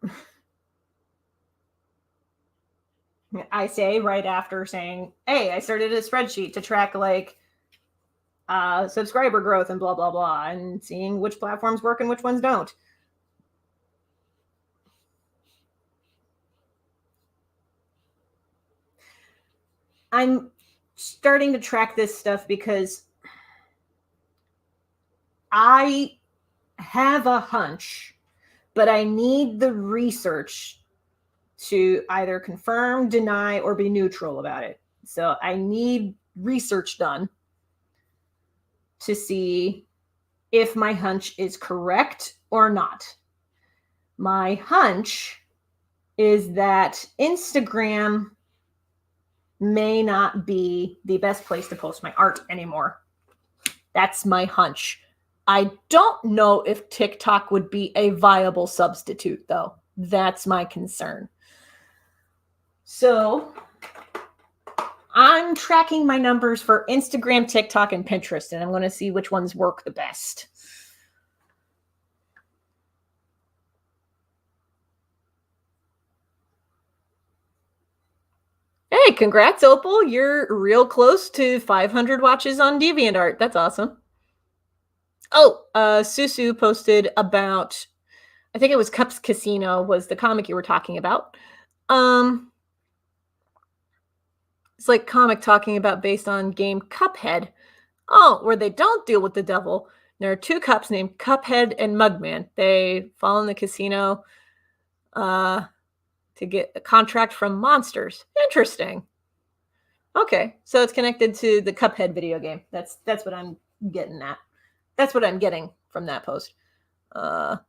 I say right after saying, hey, I started a spreadsheet to track like subscriber growth and blah, blah, blah, and seeing which platforms work and which ones don't. I'm starting to track this stuff because I have a hunch, but I need the research to either confirm, deny, or be neutral about it. So I need research done to see if my hunch is correct or not. My hunch is that Instagram may not be the best place to post my art anymore. That's my hunch. I don't know if TikTok would be a viable substitute, though. That's my concern. So I'm tracking my numbers for Instagram, TikTok, and Pinterest, and I'm going to see which ones work the best. Hey, congrats, Opal. You're real close to 500 watches on DeviantArt. That's awesome. Oh, Susu posted about, I think it was Cups Casino was the comic you were talking about. It's like comic talking about based on game Cuphead. Oh, where they don't deal with the devil. There are two cups named Cuphead and Mugman. They fall in the casino to get a contract from monsters. Interesting. Okay, so it's connected to the Cuphead video game. That's what I'm getting at. That's what I'm getting from that post. Susu,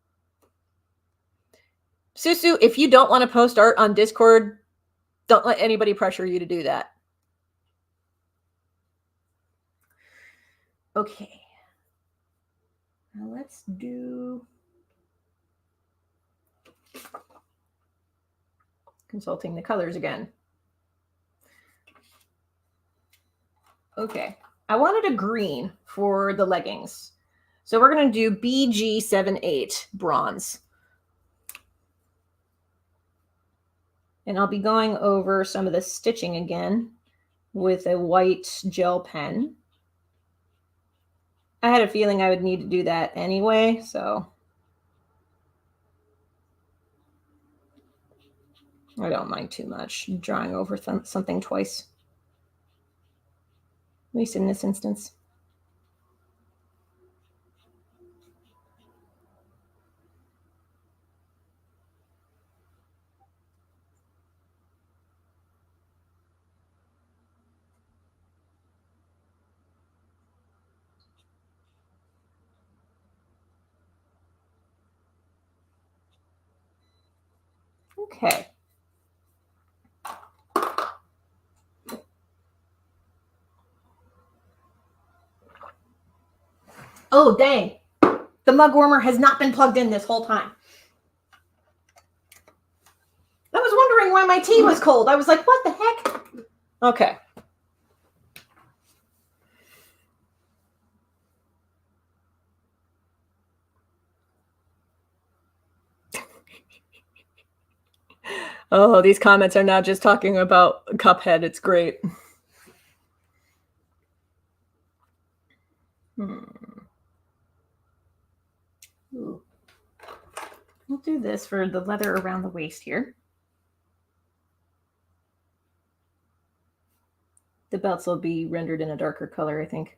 if you don't want to post art on Discord, Don't let anybody pressure you to do that. Okay. Now let's do consulting the colors again. Okay. I wanted a green for the leggings. So we're going to do BG78 bronze. And I'll be going over some of the stitching again with a white gel pen. I had a feeling I would need to do that anyway, so I don't mind too much drawing over something twice, at least in this instance. Okay. Oh, dang. The mug warmer has not been plugged in this whole time. I was wondering why my tea was cold. I was like, what the heck? Okay. Oh, these comments are now just talking about Cuphead. It's great. Ooh. We'll do this for the leather around the waist here. The belts will be rendered in a darker color, I think.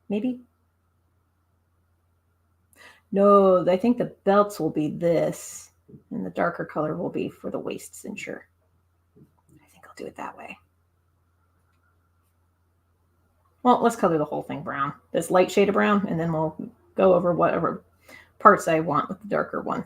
Maybe? No, I think the belts will be this, and the darker color will be for the waist cincher. I think I'll do it that way. Well, let's color the whole thing brown. This light shade of brown, and then we'll go over whatever parts I want with the darker one.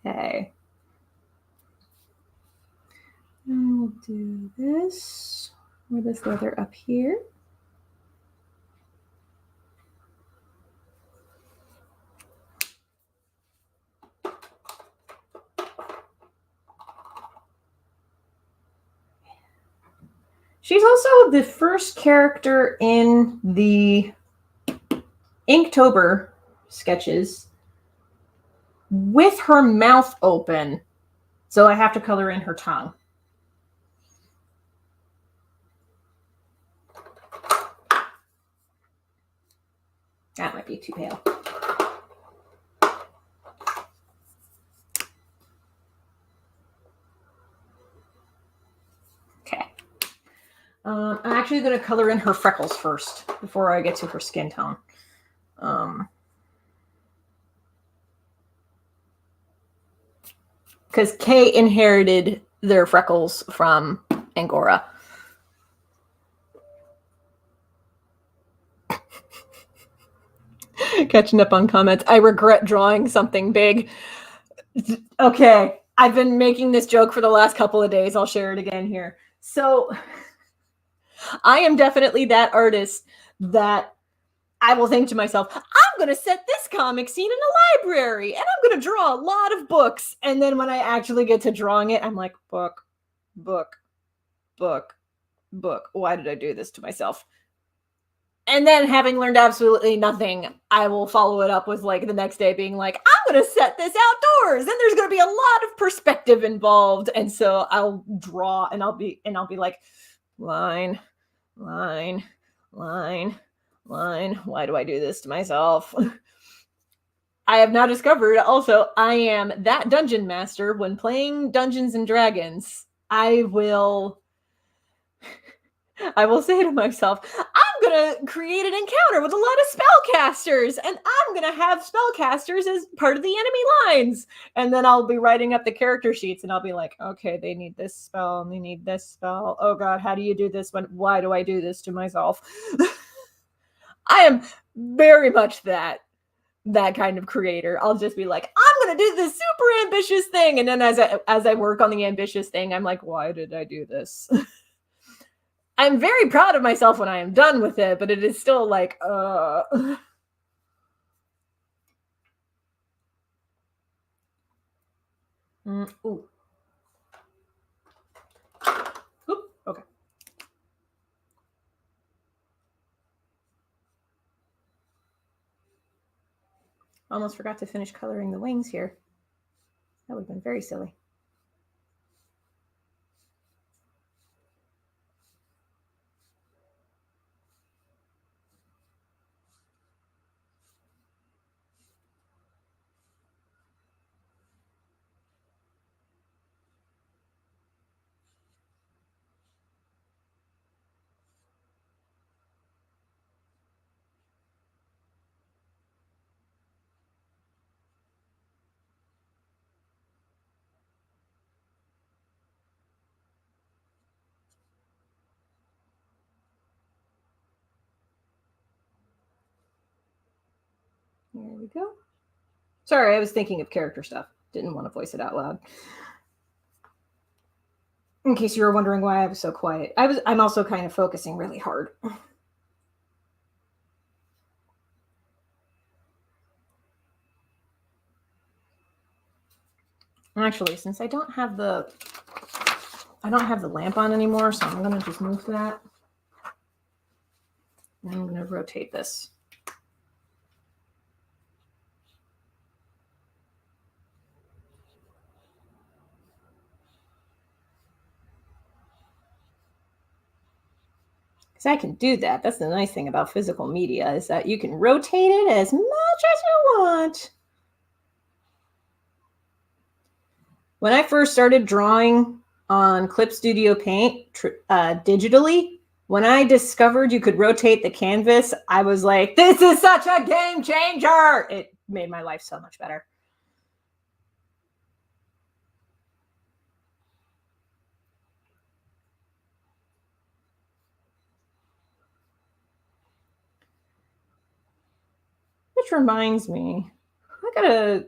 Okay. And we'll do this with this leather up here. She's also the first character in the Inktober sketches with her mouth open. So I have to color in her tongue. That might be too pale. Okay. I'm actually going to color in her freckles first before I get to her skin tone. Because Kay inherited their freckles from Angora. Catching up on comments. I regret drawing something big. Okay. I've been making this joke for the last couple of days. I'll share it again here. So I am definitely that artist that I will think to myself, I'm going to set this comic scene in a library and I'm going to draw a lot of books. And then when I actually get to drawing it, I'm like, book, book, book, book. Why did I do this to myself? And then having learned absolutely nothing, I will follow it up with like the next day being like, I'm going to set this outdoors and there's going to be a lot of perspective involved. And so I'll draw and I'll be like, line, line, line, line. Why do I do this to myself? I have now discovered also I am that dungeon master when playing Dungeons and Dragons. I will say to myself, I'm going to create an encounter with a lot of spellcasters, and I'm going to have spellcasters as part of the enemy lines. And then I'll be writing up the character sheets, and I'll be like, okay, they need this spell, and they need this spell. Oh God, how do you do this one? Why do I do this to myself? I am very much that kind of creator. I'll just be like, I'm going to do this super ambitious thing. And then as I work on the ambitious thing, I'm like, why did I do this? I'm very proud of myself when I am done with it, but it is still like, Ooh. Oop, okay. Almost forgot to finish coloring the wings here. That would have been very silly. There we go. Sorry, I was thinking of character stuff. Didn't want to voice it out loud. In case you were wondering why I was so quiet. I'm also kind of focusing really hard. Actually, since I don't have the lamp on anymore, so I'm going to just move that. And I'm going to rotate this. Because I can do that. That's the nice thing about physical media, is that you can rotate it as much as you want. When I first started drawing on Clip Studio Paint digitally, when I discovered you could rotate the canvas, I was like, this is such a game changer. It made my life so much better. Which reminds me, I gotta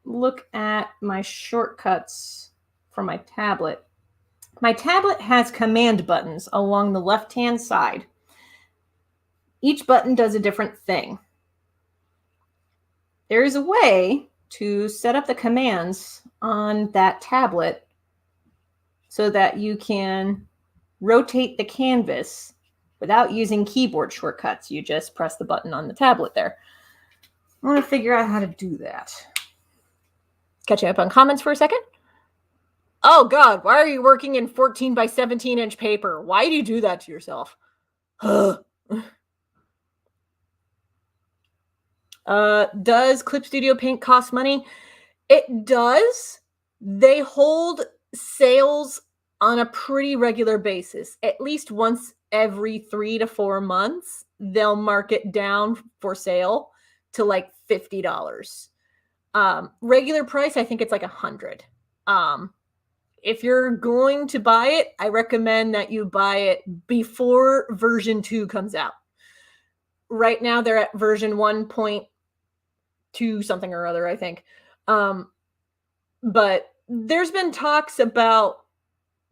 look at my shortcuts for my tablet. My tablet has command buttons along the left-hand side. Each button does a different thing. There is a way to set up the commands on that tablet so that you can rotate the canvas without using keyboard shortcuts. You just press the button on the tablet there. I want to figure out how to do that. Catching up on comments for a second. Oh God, why are you working in 14 by 17 inch paper? Why do you do that to yourself? Does Clip Studio Paint cost money? It does. They hold sales on a pretty regular basis. At least once every 3 to 4 months, they'll mark it down for sale to like $50. Regular price, I think it's like $100. If you're going to buy it, I recommend that you buy it before version 2 comes out. Right now, they're at version 1.2 something or other, I think. But there's been talks about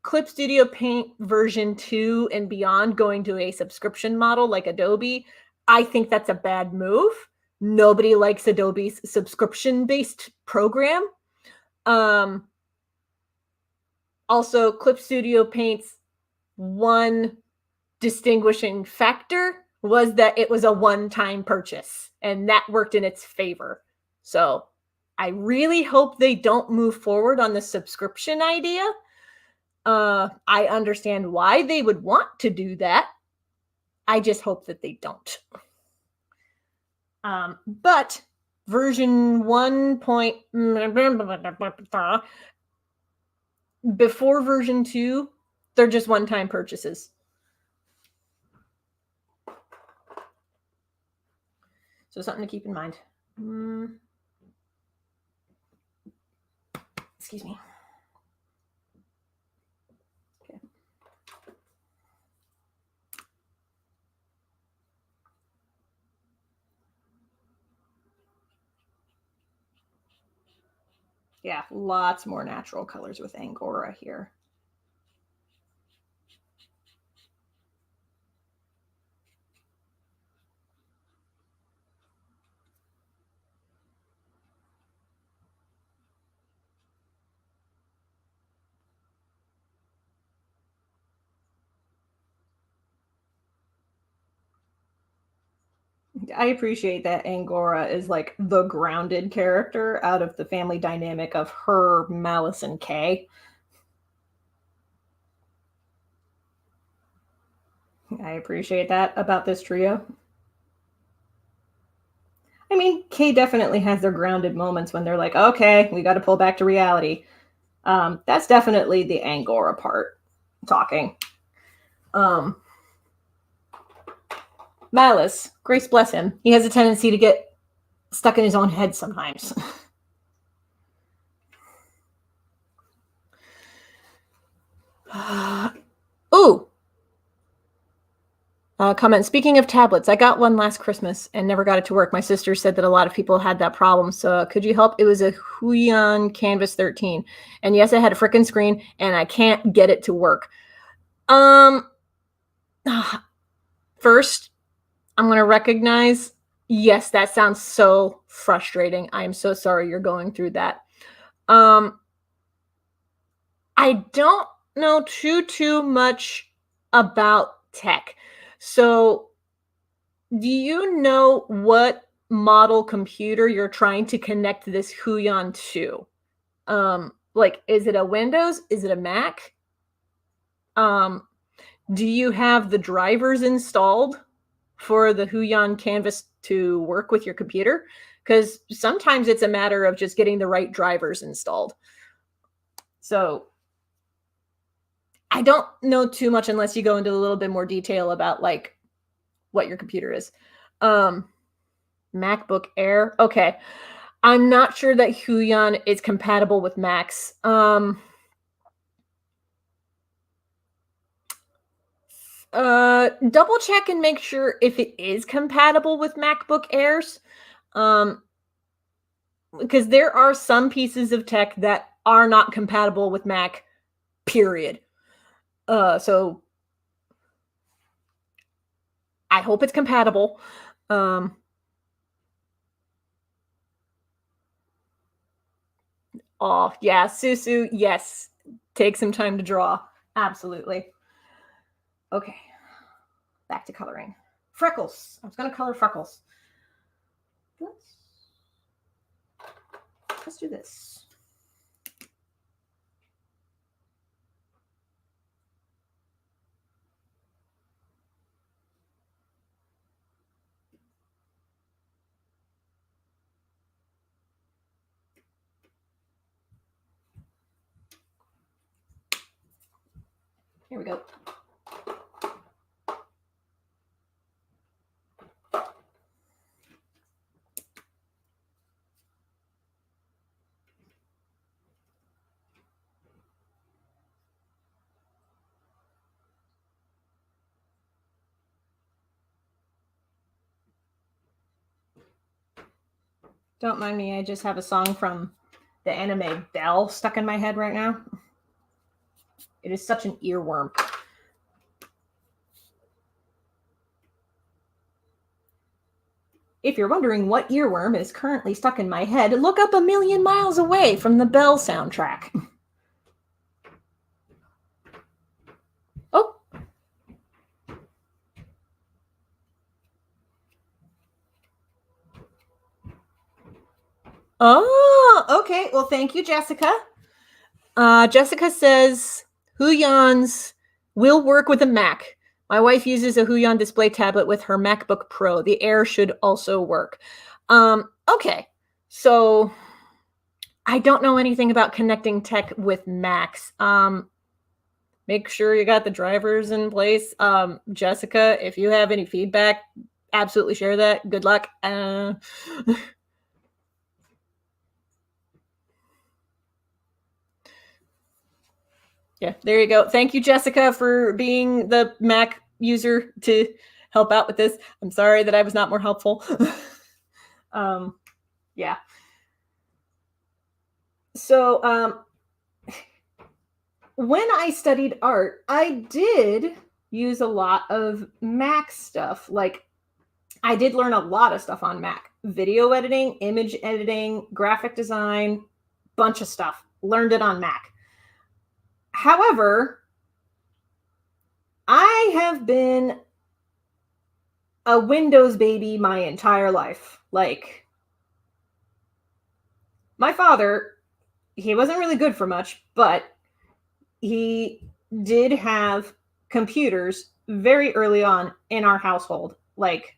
Clip Studio Paint version 2 and beyond going to a subscription model like Adobe. I think that's a bad move. Nobody likes Adobe's subscription-based program. Also, Clip Studio Paint's one distinguishing factor was that it was a one-time purchase, and that worked in its favor. So I really hope they don't move forward on the subscription idea. I understand why they would want to do that. I just hope that they don't. But version 1. Before version 2, they're just one-time purchases. So something to keep in mind. Excuse me. Okay. Yeah, lots more natural colors with Angora here. I appreciate that Angora is like the grounded character out of the family dynamic of her, Malice, and Kay. I appreciate that about this trio. I mean, Kay definitely has their grounded moments when they're like, okay, we got to pull back to reality. That's definitely the Angora part talking. Malice, Grace bless him, he has a tendency to get stuck in his own head sometimes. Ooh. Comment, speaking of tablets, I got one last Christmas and never got it to work. My sister said that a lot of people had that problem. So could you help? It was a Huion Canvas 13. And yes, it had a freaking screen and I can't get it to work. First, I'm going to recognize, yes, that sounds so frustrating. I am so sorry you're going through that. I don't know too much about tech. So do you know what model computer you're trying to connect this Huion to? Like, is it a Windows? Is it a Mac? Do you have the drivers installed for the Huion Canvas to work with your computer? Because sometimes it's a matter of just getting the right drivers installed. So I don't know too much unless you go into a little bit more detail about like what your computer is. MacBook Air. Okay. I'm not sure that Huion is compatible with Macs. Double check and make sure if it is compatible with MacBook Airs. Because there are some pieces of tech that are not compatible with Mac, period. So I hope it's compatible. Oh, yeah, Susu, yes. Take some time to draw. Absolutely. Okay. Back to coloring. Freckles. I was going to color freckles. Let's do this. Here we go. Don't mind me, I just have a song from the anime Belle stuck in my head right now. It is such an earworm. If you're wondering what earworm is currently stuck in my head, look up A Million Miles Away from the Belle soundtrack. Oh. Oh, okay. Well, thank you, Jessica. Jessica says Huion's will work with a Mac. My wife uses a Huion display tablet with her MacBook Pro. The Air should also work. Okay, so I don't know anything about connecting tech with Macs. Make sure you got the drivers in place. Jessica, if you have any feedback, absolutely share that. Good luck. Yeah, there you go. Thank you, Jessica, for being the Mac user to help out with this. I'm sorry that I was not more helpful. Yeah. So when I studied art, I did use a lot of Mac stuff. Like, I did learn a lot of stuff on Mac. Video editing, image editing, graphic design, bunch of stuff. Learned it on Mac. However, I have been a Windows baby my entire life. Like, my father, he wasn't really good for much, but he did have computers very early on in our household. Like,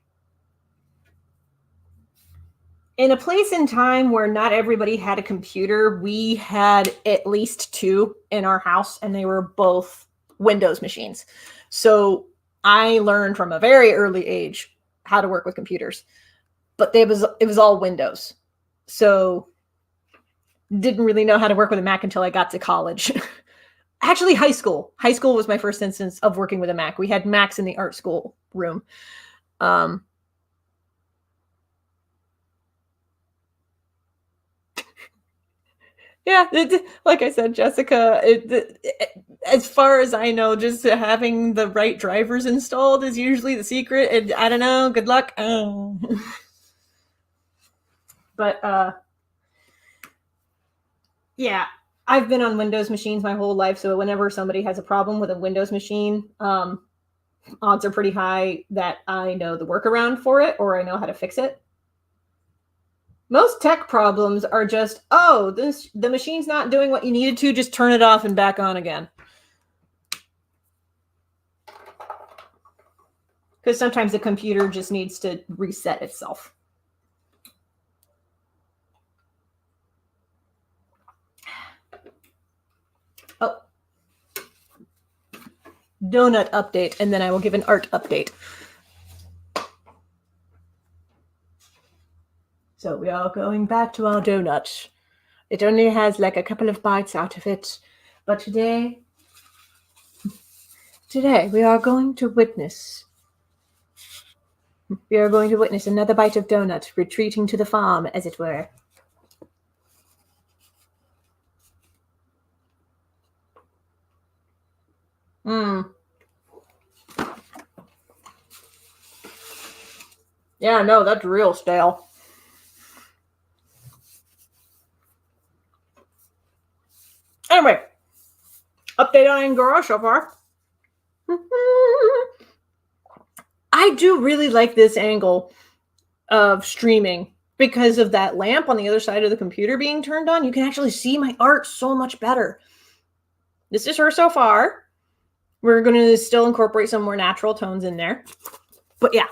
in a place in time where not everybody had a computer, we had at least 2 in our house, and they were both Windows machines. So I learned from a very early age how to work with computers, but it was all Windows. So didn't really know how to work with a Mac until I got to college. Actually, high school. High school was my first instance of working with a Mac. We had Macs in the art school room. Yeah, like I said, Jessica, as far as I know, just having the right drivers installed is usually the secret. And I don't know, good luck. But yeah, I've been on Windows machines my whole life, so whenever somebody has a problem with a Windows machine, odds are pretty high that I know the workaround for it, or I know how to fix it. Most tech problems are just, oh, the machine's not doing what you needed to, just turn it off and back on again. Because sometimes the computer just needs to reset itself. Oh. Donut update, and then I will give an art update. So we are going back to our donut. It only has like a couple of bites out of it. But today we are going to witness. We are going to witness another bite of donut retreating to the farm, as it were. Yeah, no, that's real stale. Anyway, update on Angora so far. I do really like this angle of streaming because of that lamp on the other side of the computer being turned on. You can actually see my art so much better. This is her so far. We're going to still incorporate some more natural tones in there. But yeah.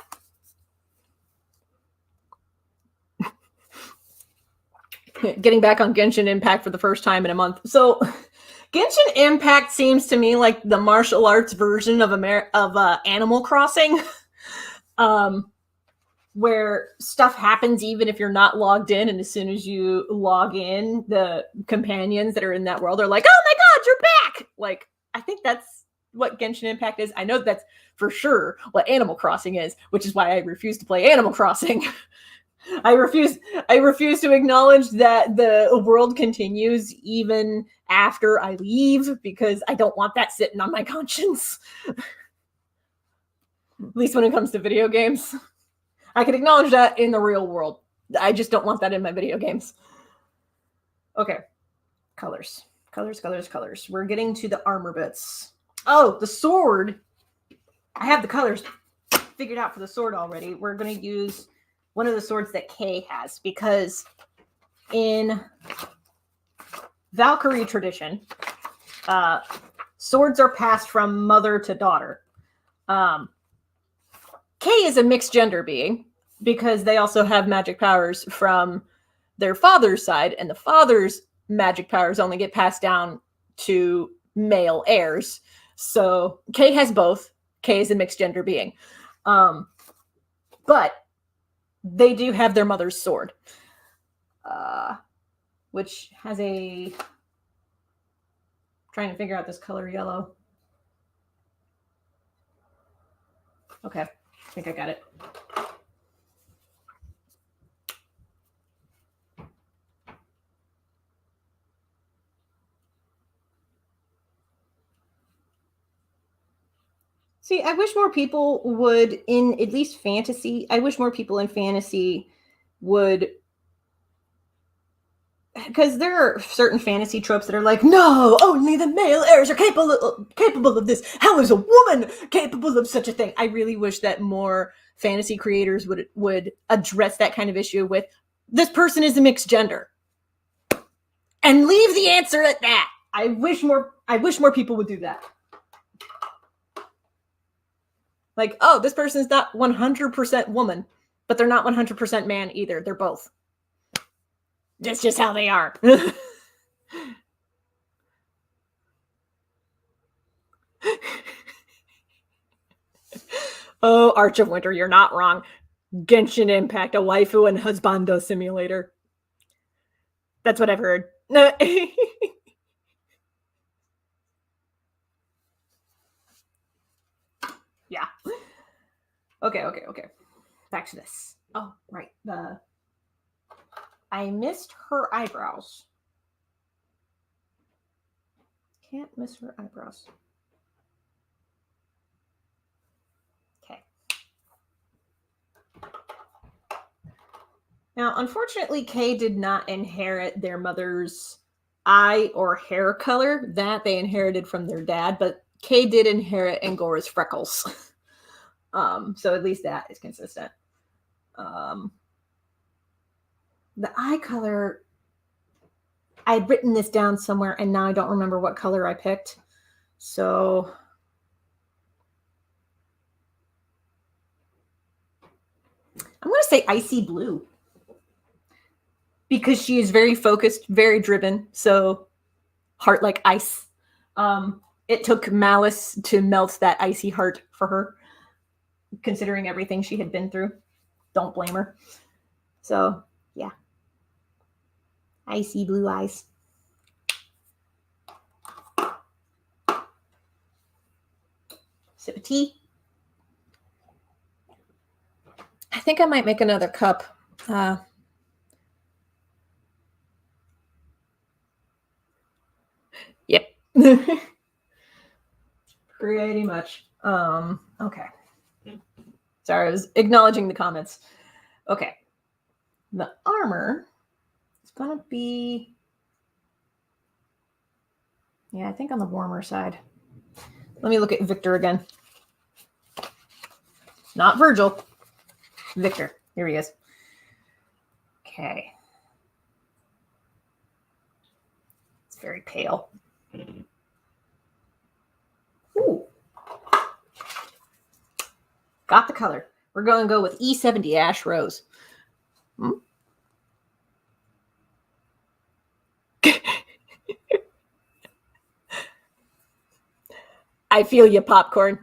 Getting back on Genshin Impact for the first time in a month. So Genshin Impact seems to me like the martial arts version of Animal Crossing, where stuff happens even if you're not logged in, and as soon as you log in, the companions that are in that world are like, "Oh my god, you're back!" Like, I think that's what Genshin Impact is. I know that's for sure what Animal Crossing is, which is why I refuse to play Animal Crossing. I refuse to acknowledge that the world continues even after I leave, because I don't want that sitting on my conscience. At least when it comes to video games. I can acknowledge that in the real world. I just don't want that in my video games. Okay. Colors. We're getting to the armor bits. Oh, the sword. I have the colors figured out for the sword already. We're going to use one of the swords that Kay has, because in Valkyrie tradition, swords are passed from mother to daughter. Kay is a mixed gender being, because they also have magic powers from their father's side, and the father's magic powers only get passed down to male heirs. So Kay has both. Kay is a mixed gender being. but they do have their mother's sword, which has a... trying to figure out this color yellow. Okay, I think I got it. See, I wish more people would, in at least fantasy, I wish more people in fantasy would, because there are certain fantasy tropes that are like, no, only the male heirs are capable of this. How is a woman capable of such a thing? I really wish that more fantasy creators would address that kind of issue with, this person is a mixed gender, and leave the answer at that. I wish more people would do that. Like, oh, this person's not 100% woman, but they're not 100% man either. They're both. That's just how they are. Oh, Arch of Winter, you're not wrong. Genshin Impact, a waifu and husbando simulator. That's what I've heard. Yeah. Okay. Back to this. Oh, right. I missed her eyebrows. Can't miss her eyebrows. Okay. Now, unfortunately, Kay did not inherit their mother's eye or hair color. That they inherited from their dad, but Kay did inherit Angora's freckles. So at least that is consistent. The eye color, I had written this down somewhere, and now I don't remember what color I picked. So I'm going to say icy blue, because she is very focused, very driven. So heart like ice. It took malice to melt that icy heart for her, considering everything she had been through. Don't blame her. So, yeah. Icy blue eyes. Sip of tea. I think I might make another cup. Yep. Pretty much. Okay. Sorry, I was acknowledging the comments. Okay. The armor is going to be... yeah, I think on the warmer side. Let me look at Victor again. Not Virgil. Victor. Here he is. Okay. It's very pale. Ooh. Got the color. We're going to go with E70 Ash Rose. I feel you, Popcorn.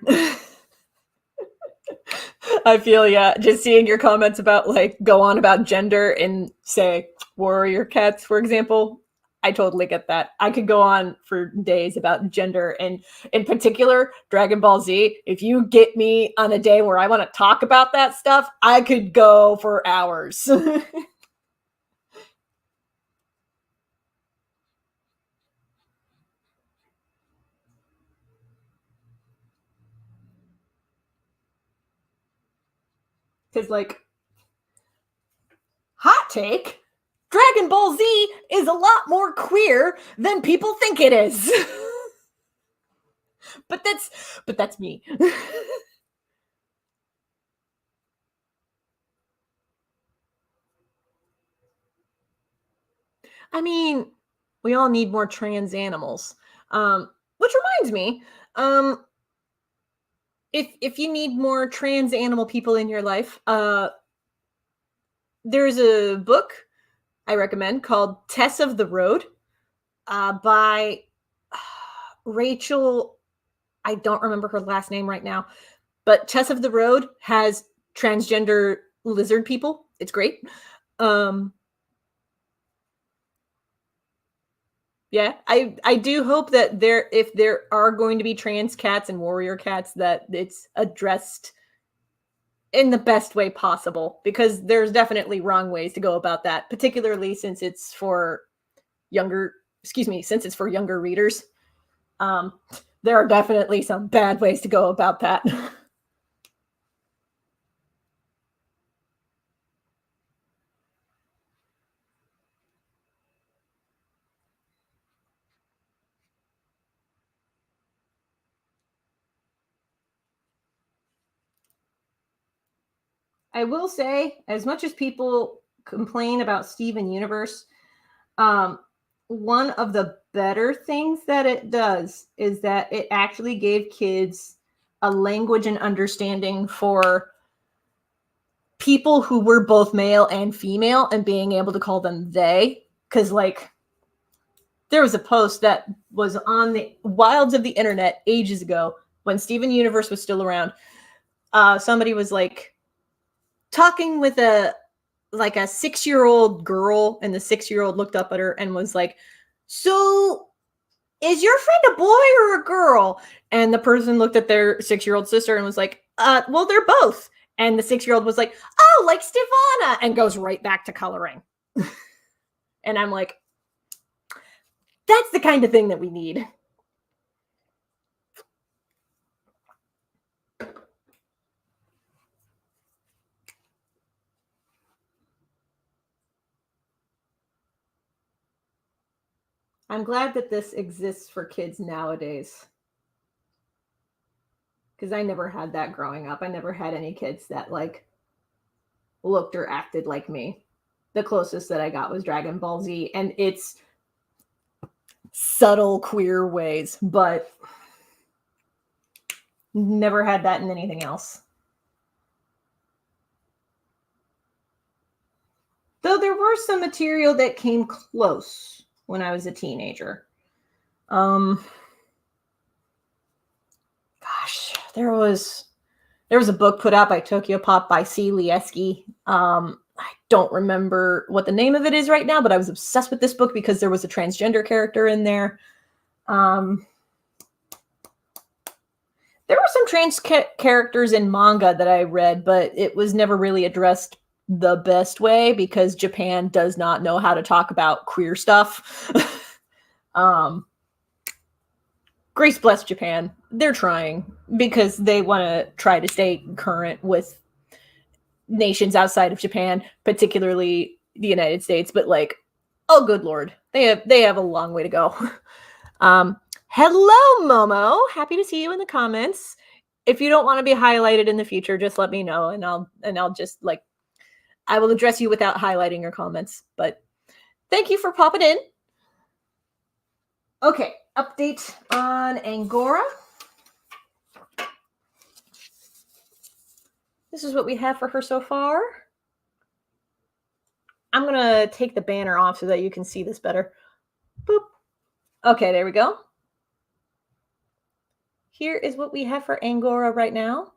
I feel ya. Just seeing your comments about, like, go on about gender and say warrior cats, for example. I totally get that. I could go on for days about gender, and in particular, Dragon Ball Z. If you get me on a day where I want to talk about that stuff, I could go for hours. Because, like, hot take, Dragon Ball Z is a lot more queer than people think it is. But that's me. I mean, we all need more trans animals. Which reminds me, if you need more trans animal people in your life, there's a book I recommend called Tess of the Road by Rachel. I don't remember her last name right now, but Tess of the Road has transgender lizard people. It's great. Yeah, I do hope that if there are going to be trans cats and warrior cats, that it's addressed in the best way possible, because there's definitely wrong ways to go about that, particularly since it's for younger readers. There are definitely some bad ways to go about that. I will say, as much as people complain about Steven Universe, one of the better things that it does is that it actually gave kids a language and understanding for people who were both male and female, and being able to call them they. Because, like, there was a post that was on the wilds of the internet ages ago when Steven Universe was still around. Somebody was like talking with a 6-year-old girl, and the 6-year-old looked up at her and was like, "So is your friend a boy or a girl?" And the person looked at their 6-year-old sister and was like, "Well, they're both." And the 6-year-old was like, "Oh, like Stefana," and goes right back to coloring. And I'm like, that's the kind of thing that we need. I'm glad that this exists for kids nowadays, because I never had that growing up. I never had any kids that like looked or acted like me. The closest that I got was Dragon Ball Z, and its subtle queer ways, but never had that in anything else. Though there were some material that came close when I was a teenager. Gosh, there was a book put out by Tokyo Pop by C. Lieski. I don't remember what the name of it is right now, but I was obsessed with this book because there was a transgender character in there. There were some trans characters in manga that I read, but it was never really addressed the best way because Japan does not know how to talk about queer stuff. Grace bless Japan. They're trying because they want to try to stay current with nations outside of Japan, particularly the United States. But like, oh good lord, they have a long way to go. Hello, Momo. Happy to see you in the comments. If you don't want to be highlighted in the future, just let me know, and I'll just like, I will address you without highlighting your comments. But thank you for popping in. Okay, update on Angora. This is what we have for her so far. I'm going to take the banner off so that you can see this better. Boop. Okay, there we go. Here is what we have for Angora right now.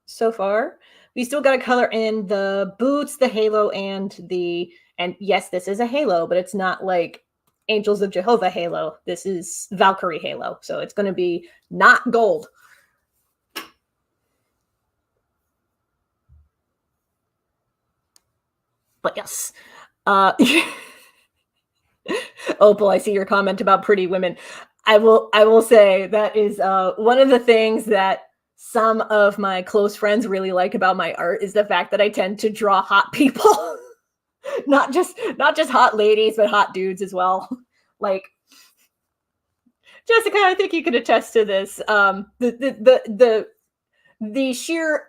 So far, we still got to color in the boots, the halo, and yes, this is a halo, but it's not like Angels of Jehovah halo. This is Valkyrie halo, so it's going to be not gold. But yes. Opal, I see your comment about pretty women. I will say that is one of the things that some of my close friends really like about my art is the fact that I tend to draw hot people. not just hot ladies, but hot dudes as well. Like Jessica, I think you can attest to this. The sheer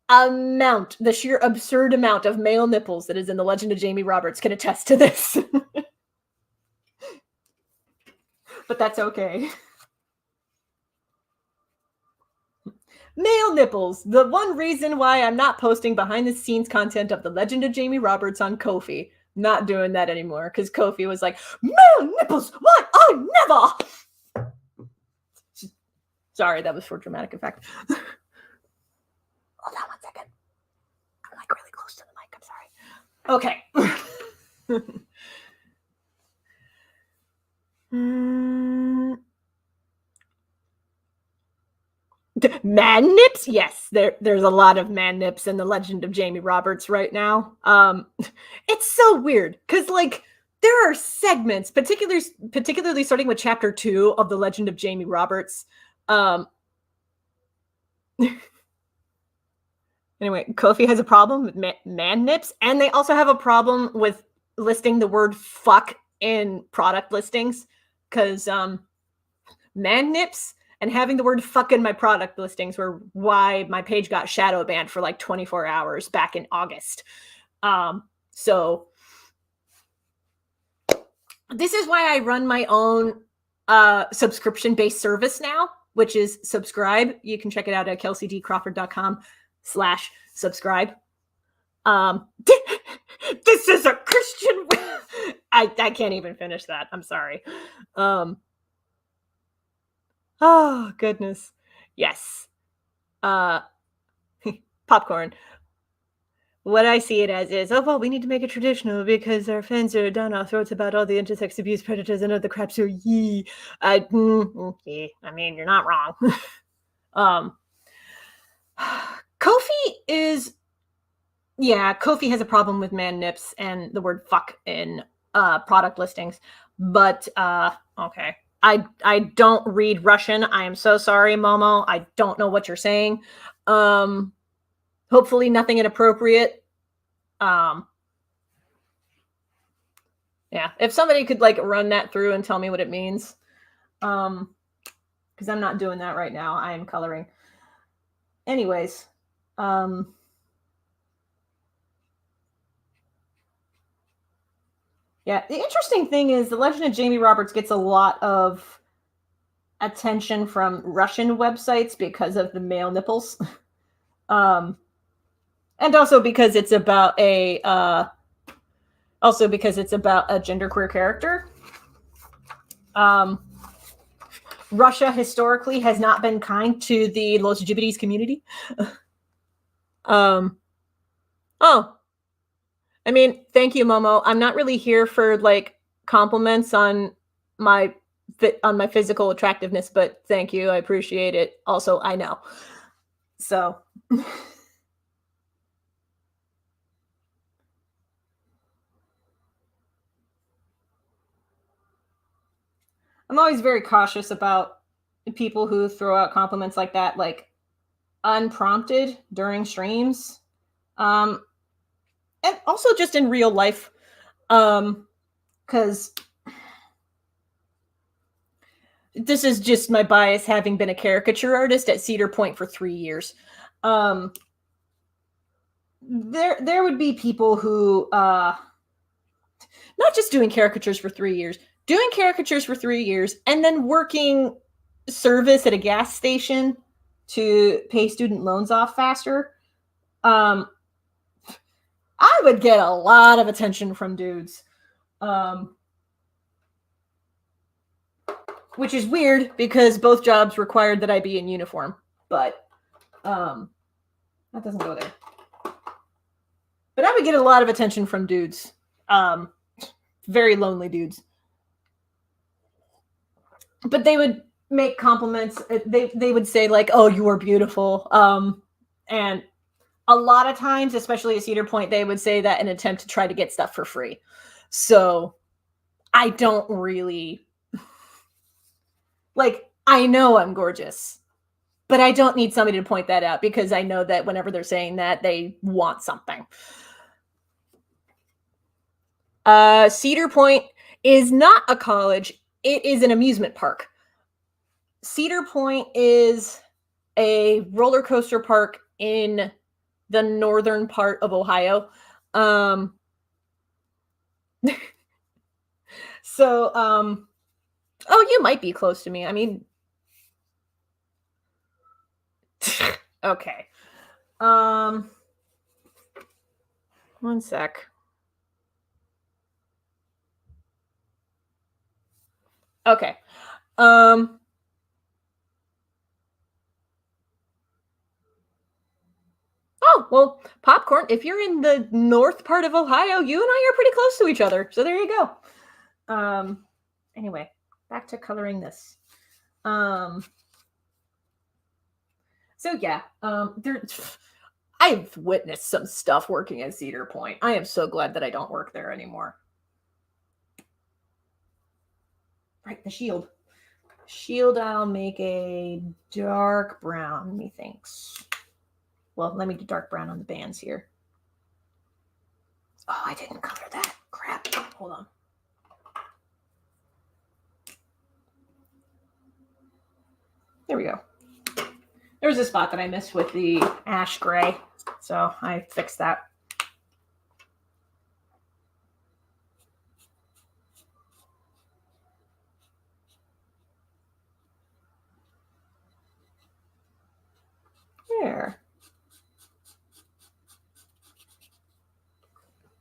amount, the sheer absurd amount of male nipples that is in The Legend of Jamie Roberts can attest to this. But that's okay. Male nipples. The one reason why I'm not posting behind the scenes content of The Legend of Jamie Roberts on Ko-fi. Not doing that anymore because Ko-fi was like, male nipples, what? I never. Sorry, that was for dramatic effect. Hold on one second. Okay. Man nips? Yes, there's a lot of man nips in the Legend of Jamie Roberts right now. It's so weird because like there are segments, particularly starting with chapter 2 of the Legend of Jamie Roberts. Um, anyway, Kofi has a problem with man nips, and they also have a problem with listing the word fuck in product listings because man nips and having the word fuck in my product listings were why my page got shadow banned for like 24 hours back in August. So this is why I run my own subscription-based service now, which is Subscribe. You can check it out at kelseydcrawford.com/subscribe. This is a Christian. I can't even finish that. I'm sorry. Oh, goodness. Yes. Popcorn. What I see it as is, oh, well, we need to make it traditional because our fans are down our throats about all the intersex abuse predators and other crap. So, yeah, I mean, you're not wrong. Kofi is, yeah, Kofi has a problem with man nips and the word fuck in product listings. But, okay. I don't read Russian. I am so sorry, Momo. I don't know what you're saying. Hopefully nothing inappropriate. Yeah, if somebody could like run that through and tell me what it means. Because I'm not doing that right now. I am coloring. Anyways, yeah, the interesting thing is the Legend of Jamie Roberts gets a lot of attention from Russian websites because of the male nipples. And also because it's about a genderqueer character. Russia historically has not been kind to the Los Gibbities community. Oh, I mean, thank you, Momo. I'm not really here for like compliments on my physical attractiveness, but thank you. I appreciate it. Also, I know. So I'm always very cautious about people who throw out compliments like that, like unprompted during streams. And also just in real life. Because this is just my bias having been a caricature artist at Cedar Point for 3 years. There would be people who not just doing caricatures for 3 years, doing caricatures for 3 years, and then working service at a gas station to pay student loans off faster. I would get a lot of attention from dudes. Which is weird because both jobs required that I be in uniform, but that doesn't go there. But I would get a lot of attention from dudes, very lonely dudes. But they would make compliments. They would say like, "Oh, you are beautiful," and a lot of times, especially at Cedar Point, they would say that in an attempt to try to get stuff for free. So I don't really like. I know I'm gorgeous. But I don't need somebody to point that out because I know that whenever they're saying that, they want something. Cedar Point is not a college. It is an amusement park. Cedar Point is a roller coaster park in the northern part of Ohio. So, oh, you might be close to me. I mean, okay. One sec. Okay. Oh, well, Popcorn, if you're in the north part of Ohio, you and I are pretty close to each other. So there you go. Anyway, back to coloring this. So yeah, I've witnessed some stuff working at Cedar Point. I am so glad that I don't work there anymore. Right, the shield. Shield, I'll make a dark brown, methinks. Well, let me do dark brown on the bands here. Oh, I didn't color that. Crap. Hold on. There we go. There was a spot that I missed with the ash gray, so I fixed that. There.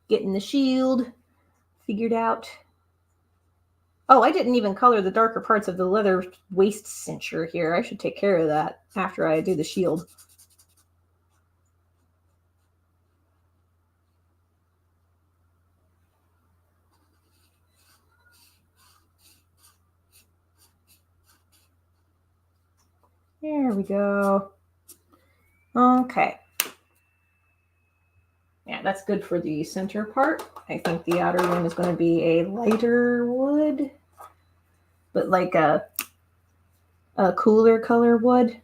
Getting the shield figured out. Oh, I didn't even color the darker parts of the leather waist cincher here. I should take care of that after I do the shield. There we go. Okay. Yeah, that's good for the center part. I think the outer one is going to be a lighter wood, but like a cooler color wood.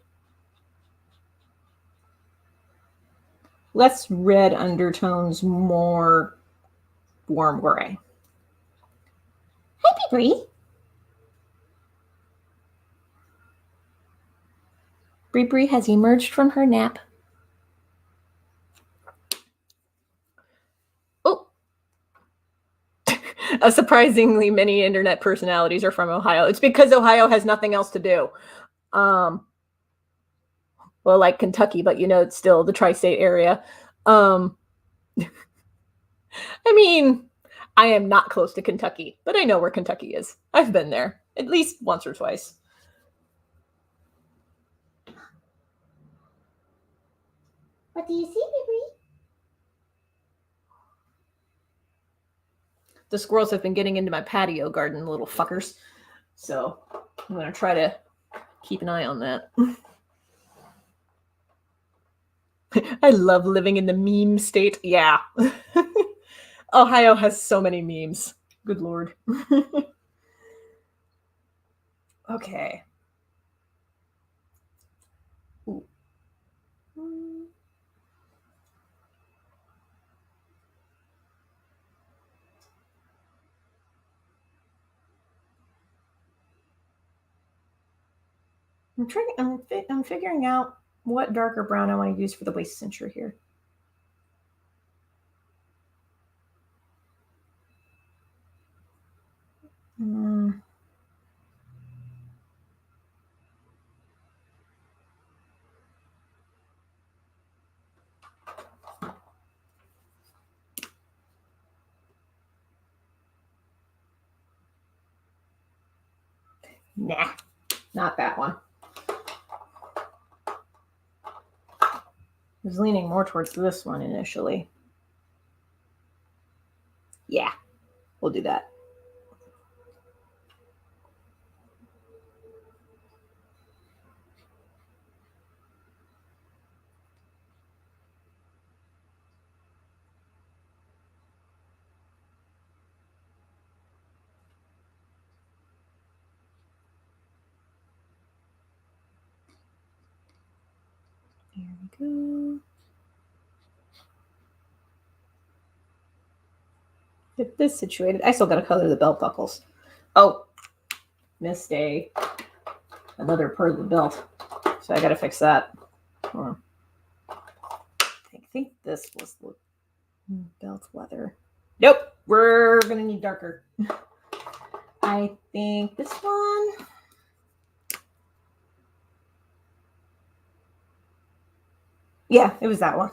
Less red undertones, more warm gray. Hi, Bree. Bree has emerged from her nap. Oh. Surprisingly, many internet personalities are from Ohio. It's because Ohio has nothing else to do. Well, like Kentucky, but it's still the tri-state area. I mean, I am not close to Kentucky, but I know where Kentucky is. I've been there at least once or twice. What do you see, baby? The squirrels have been getting into my patio garden, little fuckers. So I'm going to try to keep an eye on that. I love living in the meme state. Yeah. Ohio has so many memes. Good Lord. Okay. Ooh. I'm figuring out what darker brown I want to use for the waist cincher here. Nah, not that one. I was leaning more towards this one initially. Yeah, we'll do that. There we go. Get this situated. I still got to color the belt buckles. Oh, missed another part of the belt. So I got to fix that. I think this was the belt leather. Nope, we're going to need darker. I think this one. Yeah, it was that one.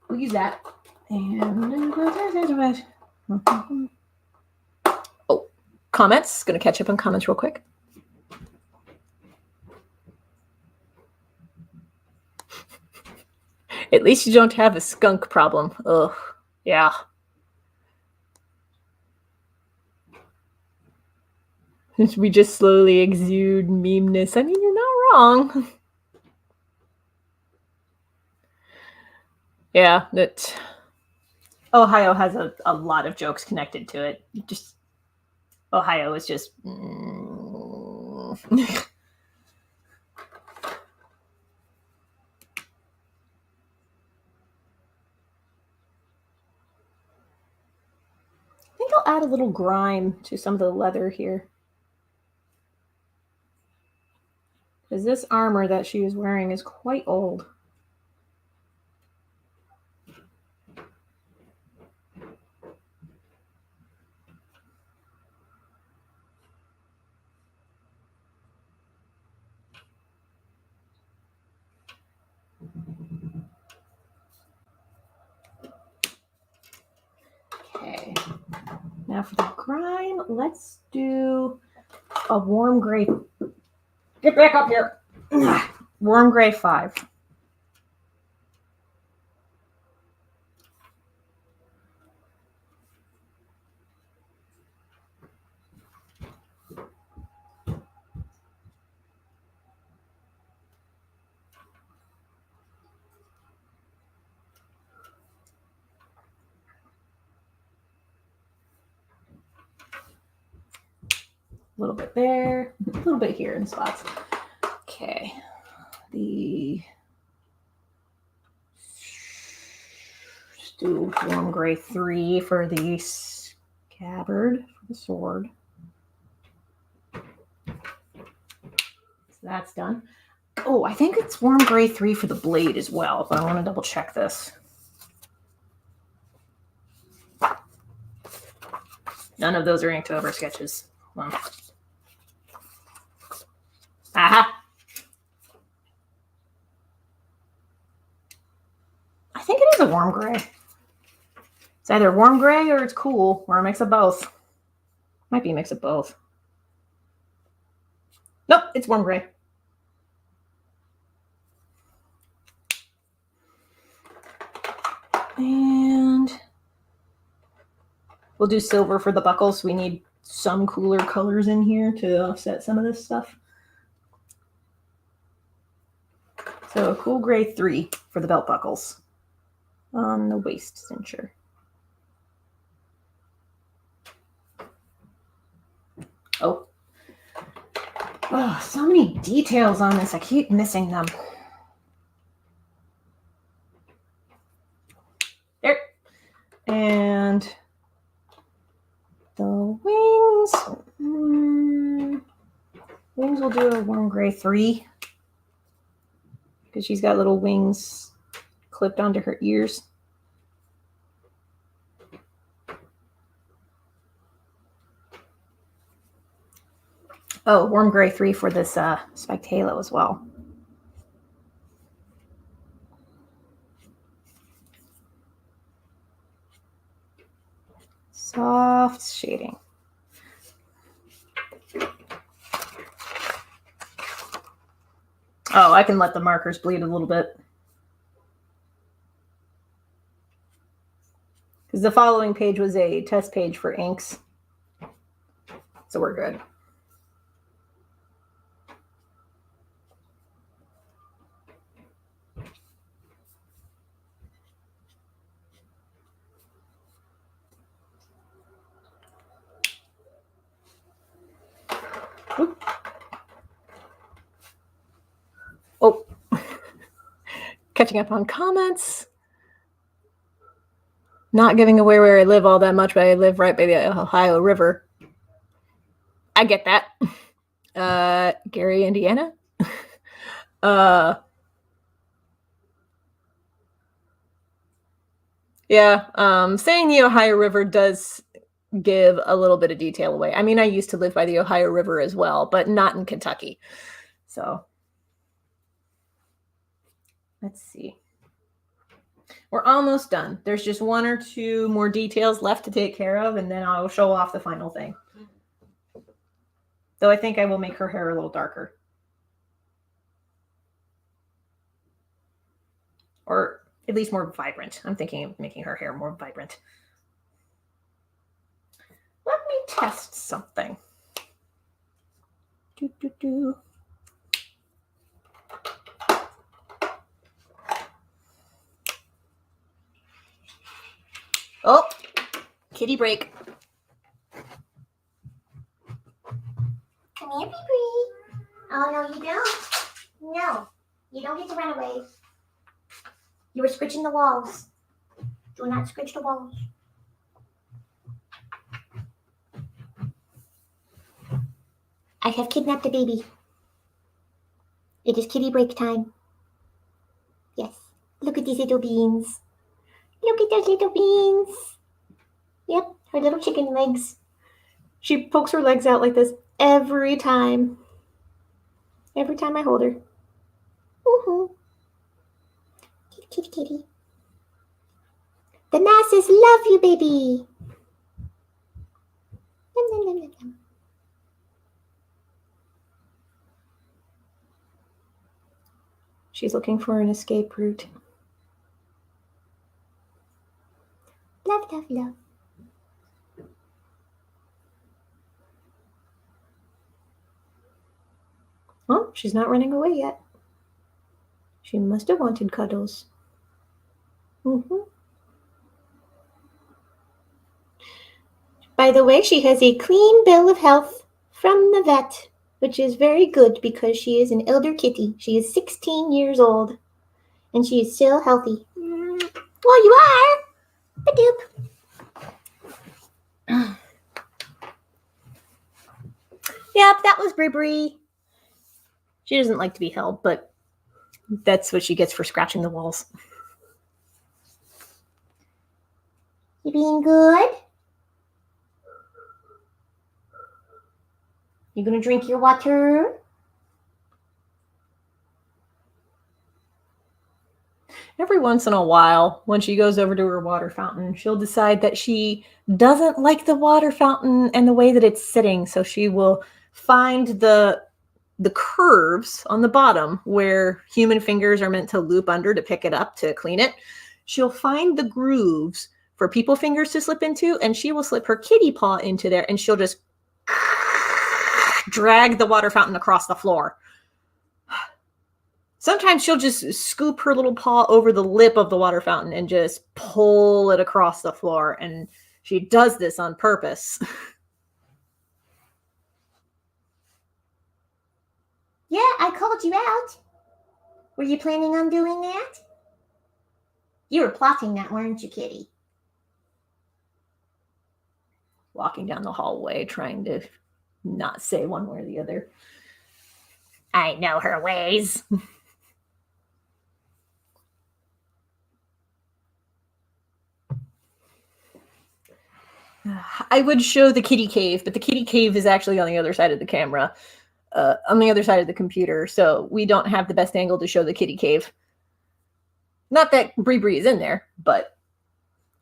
We'll use that. And oh, comments. Gonna catch up on comments real quick. At least you don't have a skunk problem. Ugh. Yeah. We just slowly exude memeness. I mean, you're not wrong. Yeah, that Ohio has a lot of jokes connected to it. Just Ohio is just. I think I'll add a little grime to some of the leather here. Because this armor that she is wearing is quite old. Okay. Now for the grime, let's do a warm gray. Get back up here. Warm gray 5. A little bit there, a little bit here in spots. Okay. Let's do warm gray 3 for the scabbard, for the sword. So that's done. Oh, I think it's warm gray 3 for the blade as well, but I want to double check this. None of those are Inktober sketches. Well. Aha! I think it is a warm gray. It's either warm gray or it's cool, or a mix of both. Might be a mix of both. Nope, it's warm gray. And we'll do silver for the buckles. We need some cooler colors in here to offset some of this stuff. So a cool gray 3 for the belt buckles on the waist cincher. Oh, so many details on this. I keep missing them. There. And the wings. Wings will do a warm gray 3. Because she's got little wings clipped onto her ears. Oh, warm gray 3 for this spiked halo as well. Soft shading. Oh, I can let the markers bleed a little bit. Because the following page was a test page for inks. So we're good. Oop. Oh, catching up on comments. Not giving away where I live all that much, but I live right by the Ohio River. I get that. Gary, Indiana. Yeah, saying the Ohio River does give a little bit of detail away. I mean, I used to live by the Ohio River as well, but not in Kentucky. So let's see. We're almost done. There's just 1 or 2 more details left to take care of, and then I'll show off the final thing. Though I think I will make her hair a little darker. Or At least more vibrant. I'm thinking of making her hair more vibrant. Let me test something. Oh, kitty break. Come here, Bree. Oh, no, you don't. No, you don't get to run away. You were scritching the walls. Do not scritch the walls. I have kidnapped a baby. It is kitty break time. Yes. Look at these little beans. Look at those little beans. Yep, her little chicken legs. She pokes her legs out like this every time. Every time I hold her. Woohoo. Kitty, kitty, kitty. The masses love you, baby. Nom, nom, nom, nom, nom. She's looking for an escape route. Love, love, love. Well, she's not running away yet. She must have wanted cuddles. By the way, she has a clean bill of health from the vet, which is very good because she is an elder kitty. She is 16 years old, and she is still healthy. Well, you are. Ba-doop. Yep, that was Bree. She doesn't like to be held, but that's what she gets for scratching the walls. You being good? You gonna drink your water? Every once in a while, when she goes over to her water fountain, she'll decide that she doesn't like the water fountain and the way that it's sitting, so she will find the curves on the bottom where human fingers are meant to loop under to pick it up to clean it. She'll find the grooves for people fingers to slip into, and she will slip her kitty paw into there, and she'll just drag the water fountain across the floor. Sometimes she'll just scoop her little paw over the lip of the water fountain and just pull it across the floor, and she does this on purpose. Yeah, I called you out. Were you planning on doing that? You were plotting that, weren't you, kitty? Walking down the hallway, trying to not say one way or the other. I know her ways. I would show the kitty cave, but the kitty cave is actually on the other side of the camera, on the other side of the computer, so we don't have the best angle to show the kitty cave. Not that Bree is in there, but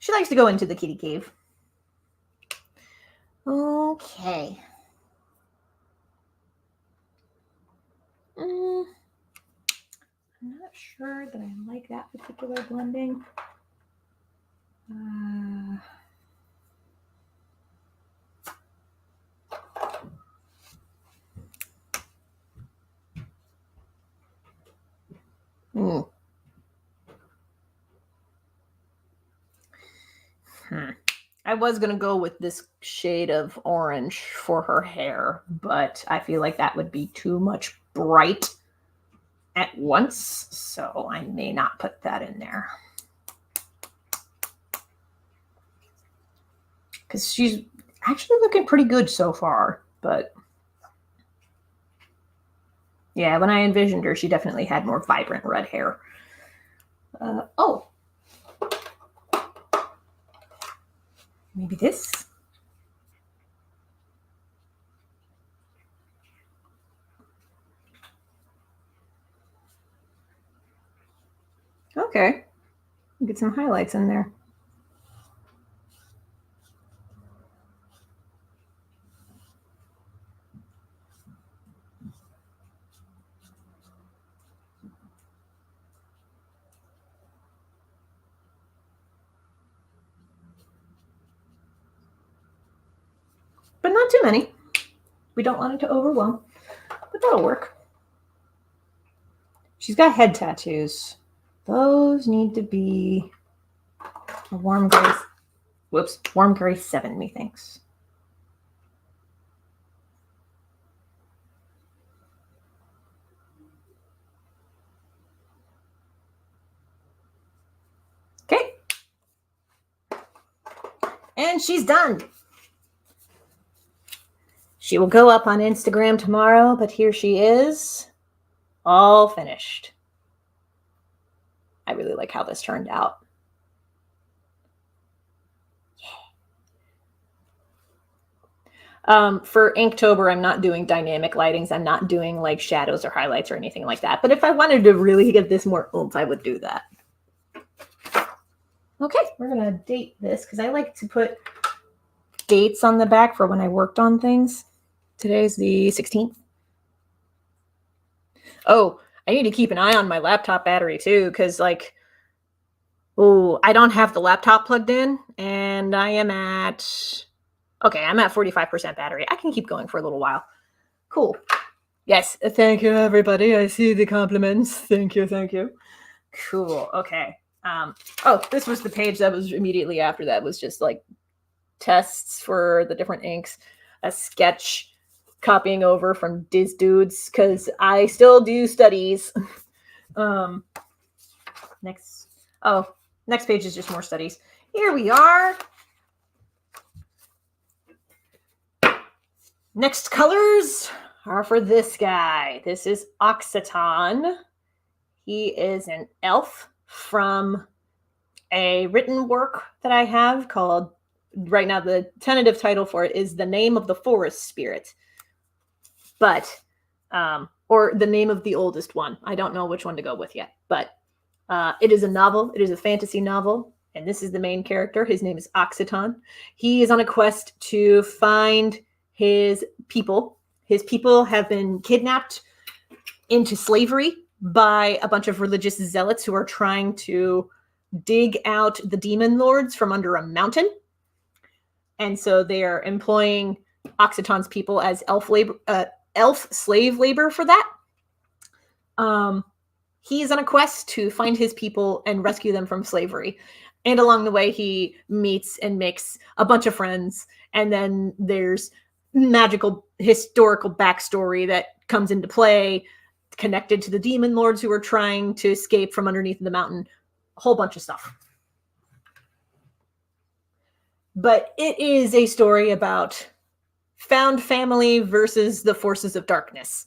she likes to go into the kitty cave. Okay. I'm not sure that I like that particular blending. I was going to go with this shade of orange for her hair, but I feel like that would be too much bright at once, so I may not put that in there. Because she's actually looking pretty good so far, but yeah, when I envisioned her, she definitely had more vibrant red hair. Oh. Maybe this? Okay. Get some highlights in there. but not too many. We don't want it to overwhelm, but that'll work. She's got head tattoos. Those need to be a warm gray. Whoops, warm gray 7, methinks. Okay. And she's done. She will go up on Instagram tomorrow, but here she is, all finished. I really like how this turned out. For Inktober, I'm not doing dynamic lightings. I'm not doing like shadows or highlights or anything like that. But if I wanted to really give this more oomph, I would do that. Okay, we're going to date this because I like to put dates on the back for when I worked on things. Today's the 16th. Oh, I need to keep an eye on my laptop battery too because like, oh, I don't have the laptop plugged in and I am at... Okay, I'm at 45% battery. I can keep going for a little while. Cool. Yes, thank you, everybody. I see the compliments. Thank you, thank you. Cool, okay. Oh, this was the page that was immediately after that. Was just like tests for the different inks. A sketch copying over from Diz Dudes, because I still do studies. Next page is just more studies. Here we are. Next colors are for this guy. This is Occitan. He is an elf from a written work that I have called, right now the tentative title for it is The Name of the Forest Spirit. But, or The Name of the Oldest One. I don't know which one to go with yet. But it is a novel. It is a fantasy novel. And this is the main character. His name is Occitan. He is on a quest to find his people. His people have been kidnapped into slavery by a bunch of religious zealots who are trying to dig out the demon lords from under a mountain. And so they are employing Occitan's people as elf slave labor for that. He is on a quest to find his people and rescue them from slavery. And along the way, he meets and makes a bunch of friends. And then there's magical historical backstory that comes into play connected to the demon lords who are trying to escape from underneath the mountain. A whole bunch of stuff. But it is a story about found family versus the forces of darkness.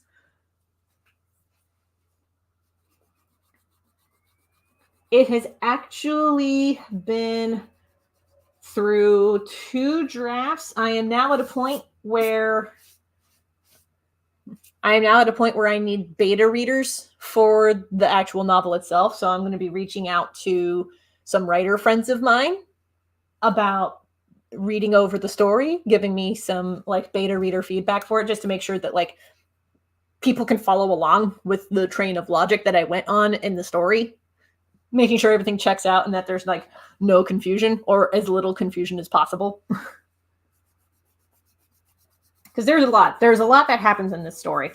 It has actually been through 2 drafts. I am now at a point where I need beta readers for the actual novel itself. So I'm going to be reaching out to some writer friends of mine about reading over the story, giving me some like beta reader feedback for it, just to make sure that like people can follow along with the train of logic that I went on in the story, making sure everything checks out and that there's like no confusion or as little confusion as possible. Because there's a lot that happens in this story,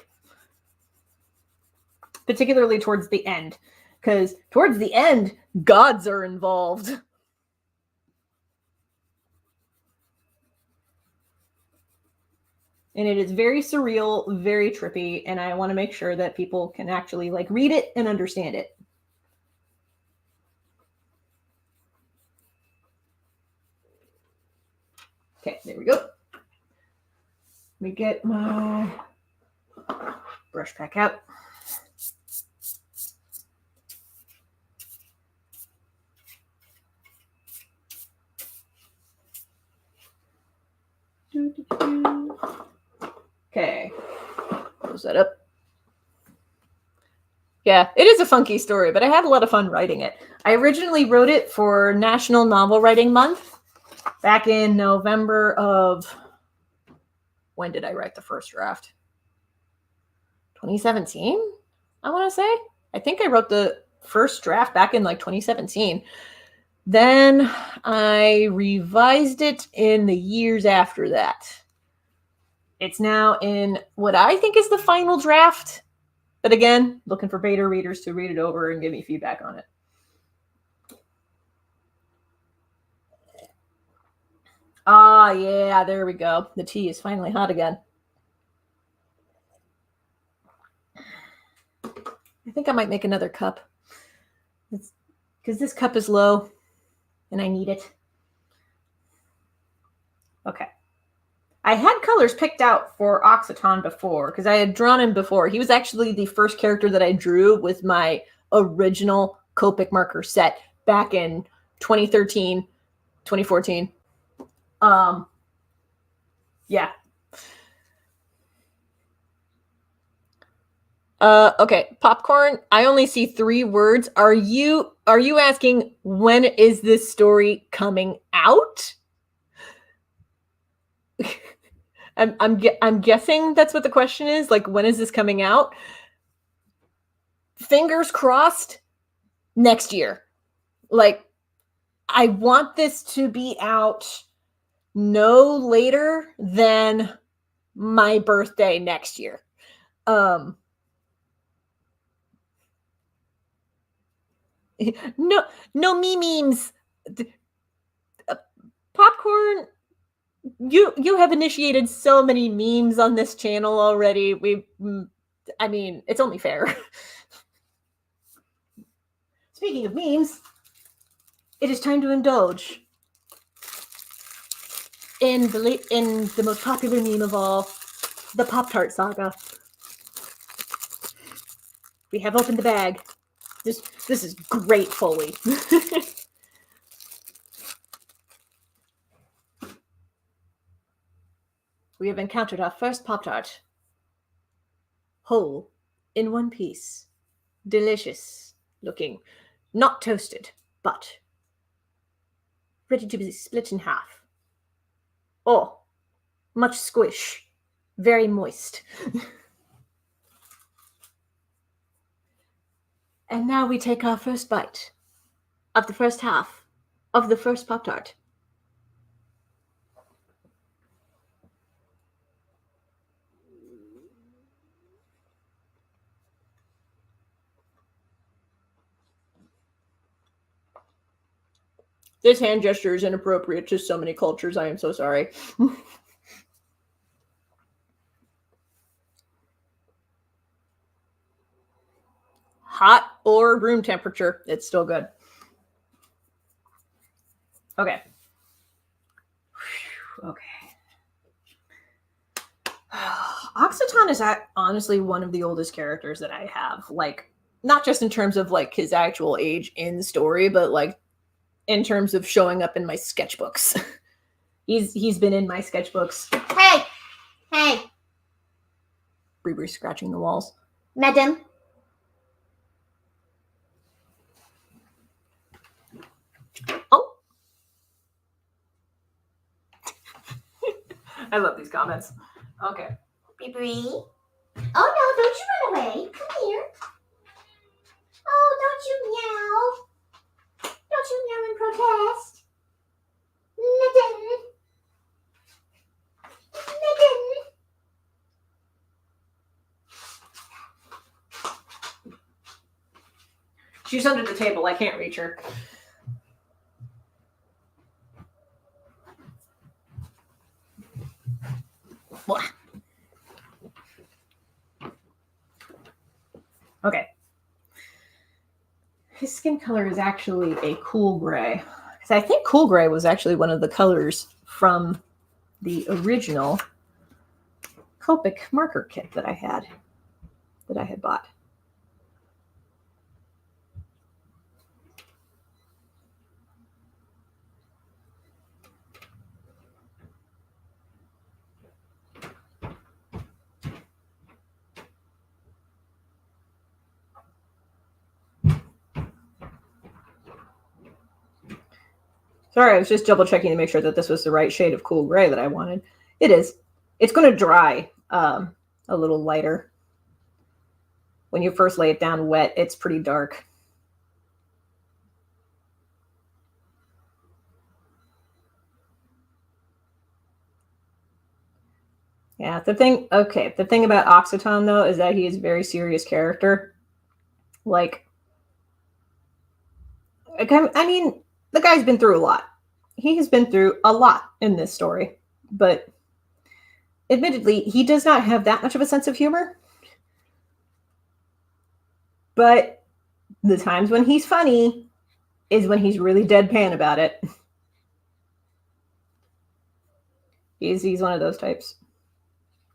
particularly towards the end, because towards the end, gods are involved. And it is very surreal, very trippy, and I want to make sure that people can actually like read it and understand it. Okay, there we go. Let me get my brush pack out. Okay, close that up. Yeah, it is a funky story, but I had a lot of fun writing it. I originally wrote it for National Novel Writing Month back in November of... When did I write the first draft? 2017, I want to say. I think I wrote the first draft back in like 2017. Then I revised it in the years after that. It's now in what I think is the final draft. But again, looking for beta readers to read it over and give me feedback on it. Ah, yeah, there we go. The tea is finally hot again. I think I might make another cup. Because this cup is low and I need it. Okay. I had colors picked out for Occitan before because I had drawn him before. He was actually the first character that I drew with my original Copic marker set back in 2013, 2014. Yeah. Okay, Popcorn, I only see 3 words. Are you asking when is this story coming out? I'm guessing that's what the question is. Like, when is this coming out? Fingers crossed, next year. Like, I want this to be out no later than my birthday next year. No memes. Popcorn, you have initiated so many memes on this channel already. I mean, it's only fair. Speaking of memes, it is time to indulge in the most popular meme of all, the Pop-Tart saga. We have opened the bag. This is great Foley. We have encountered our first Pop-Tart. Whole, in one piece. Delicious looking. Not toasted, but ready to be split in half. Oh, much squish. Very moist. And now we take our first bite of the first half of the first Pop-Tart. This hand gesture is inappropriate to so many cultures. I am so sorry. Hot or room temperature, it's still good. Okay. Okay. Occitan is honestly one of the oldest characters that I have. Like, not just in terms of like his actual age in the story, but like in terms of showing up in my sketchbooks. He's been in my sketchbooks. Hey! Bree scratching the walls. Madam. Oh. I love these comments. Okay. Bree. Oh no, don't you run away. Come here. Oh, don't you meow. Don't you meow and protest. Madam. She's under the table. I can't reach her. Okay. His skin color is actually a cool gray. Because I think cool gray was actually one of the colors from the original Copic marker kit that I had bought. Sorry, I was just double checking to make sure that this was the right shade of cool gray that I wanted. It is. It's going to dry a little lighter. When you first lay it down wet, it's pretty dark. Yeah, the thing about Oxytome, though, is that he is a very serious character. Like, I mean, the guy's been through a lot. He has been through a lot in this story, but admittedly, he does not have that much of a sense of humor. But the times when he's funny is when he's really deadpan about it. He's one of those types.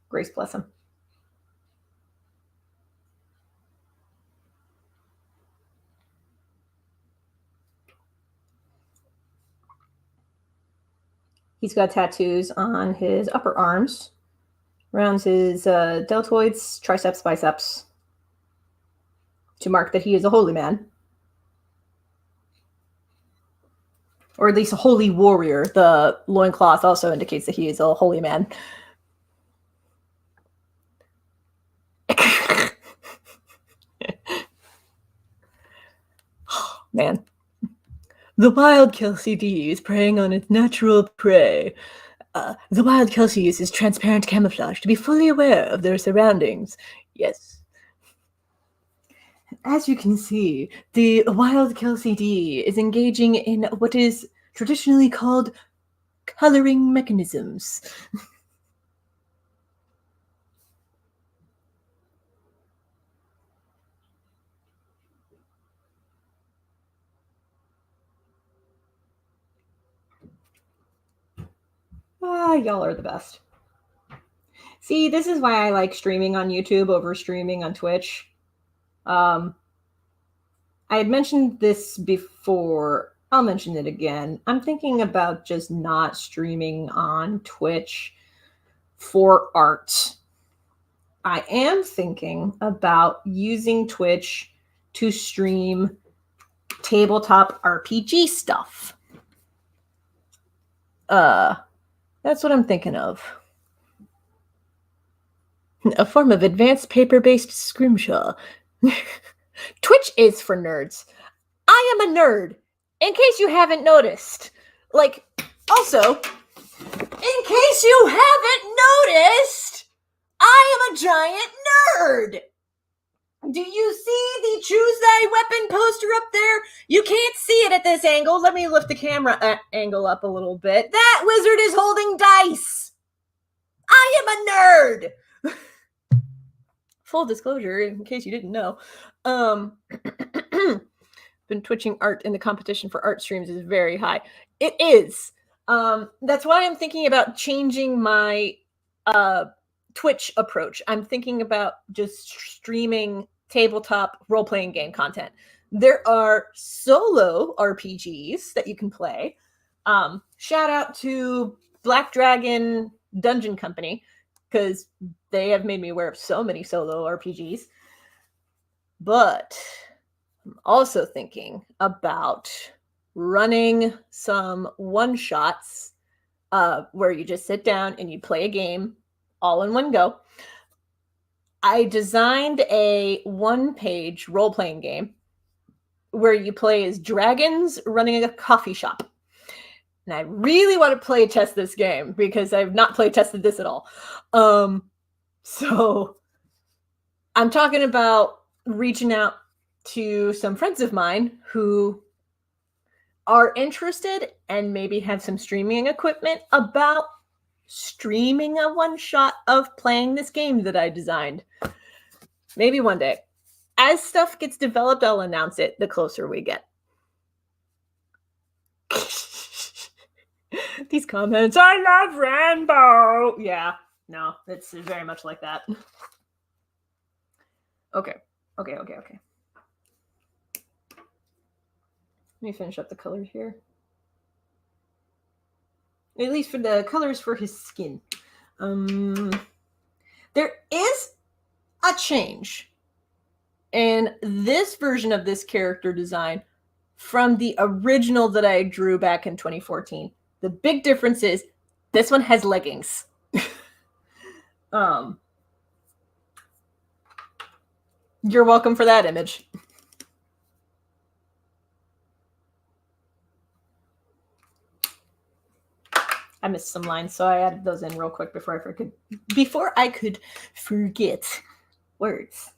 Grace bless him. He's got tattoos on his upper arms, around his deltoids, triceps, biceps, to mark that he is a holy man. Or at least a holy warrior. The loincloth also indicates that he is a holy man. Man. The wild Kelsey D is preying on its natural prey. The wild Kelsey uses transparent camouflage to be fully aware of their surroundings. Yes. As you can see, the wild Kelsey D is engaging in what is traditionally called coloring mechanisms. Y'all are the best. See, this is why I like streaming on YouTube over streaming on Twitch. I had mentioned this before. I'll mention it again. I'm thinking about just not streaming on Twitch for art. I am thinking about using Twitch to stream tabletop RPG stuff. That's what I'm thinking of. A form of advanced paper-based scrimshaw. Twitch is for nerds. I am a nerd, in case you haven't noticed. Like, also, in case you haven't noticed, I am a giant nerd. Do you see the choose thy weapon poster up there? You can't see it at this angle. Let me lift the camera angle up a little bit. That wizard is holding dice. I am a nerd. Full disclosure, in case you didn't know. Been twitching art in the competition for art streams is very high. It is. That's why I'm thinking about changing my Twitch approach. I'm thinking about just streaming tabletop role-playing game content. There are solo RPGs that you can play. Shout out to Black Dragon Dungeon Company, because they have made me aware of so many solo RPGs. But I'm also thinking about running some one-shots where you just sit down and you play a game all in one go. I designed a one-page role-playing game where you play as dragons running a coffee shop. And I really want to play test this game because I've not play tested this at all. So I'm talking about reaching out to some friends of mine who are interested and maybe have some streaming equipment about streaming a one-shot of playing this game that I designed. Maybe one day. As stuff gets developed, I'll announce it the closer we get. These comments, I love Rambo. Yeah, no, it's very much like that. Okay. Let me finish up the colors here. At least for the colors for his skin. There is a change in this version of this character design from the original that I drew back in 2014. The big difference is this one has leggings. You're welcome for that image. I missed some lines, so I added those in real quick before I could forget words.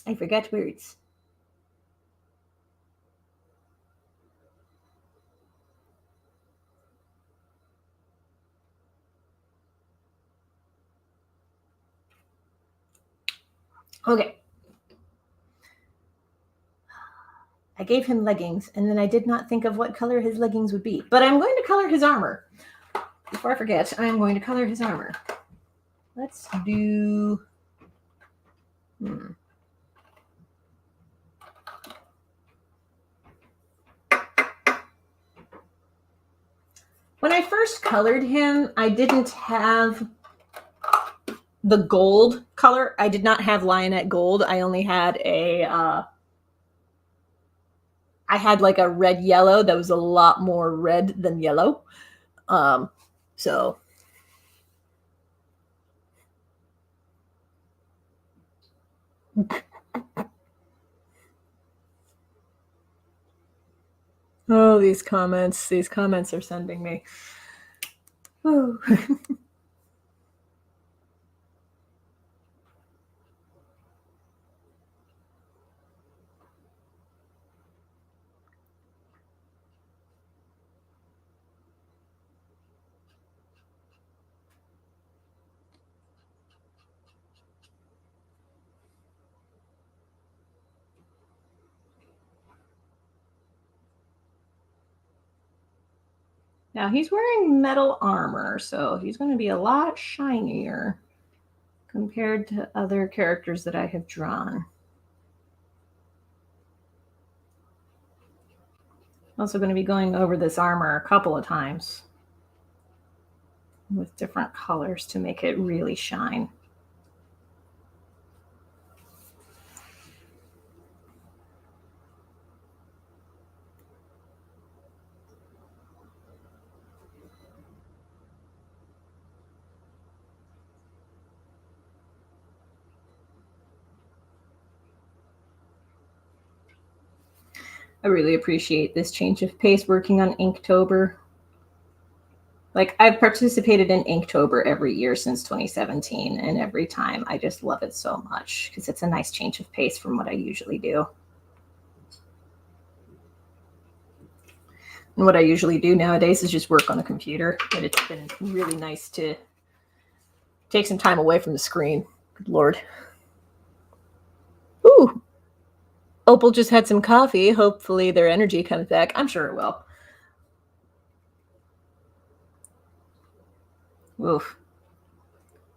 I forgot words. Okay. I gave him leggings, and then I did not think of what color his leggings would be. But I'm going to color his armor. Before I forget, I'm going to color his armor. Let's do... When I first colored him, I didn't have the gold color. I did not have Lionette Gold. I only had I had like a red yellow that was a lot more red than yellow. So oh, these comments are sending me. Oh. Now he's wearing metal armor, so he's going to be a lot shinier compared to other characters that I have drawn. Also going to be going over this armor a couple of times with different colors to make it really shine. I really appreciate this change of pace working on Inktober. Like, I've participated in Inktober every year since 2017, and every time I just love it so much because it's a nice change of pace from what I usually do. And what I usually do nowadays is just work on the computer, but it's been really nice to take some time away from the screen. Good Lord. Ooh. Opal just had some coffee. Hopefully their energy comes back. I'm sure it will. Oof.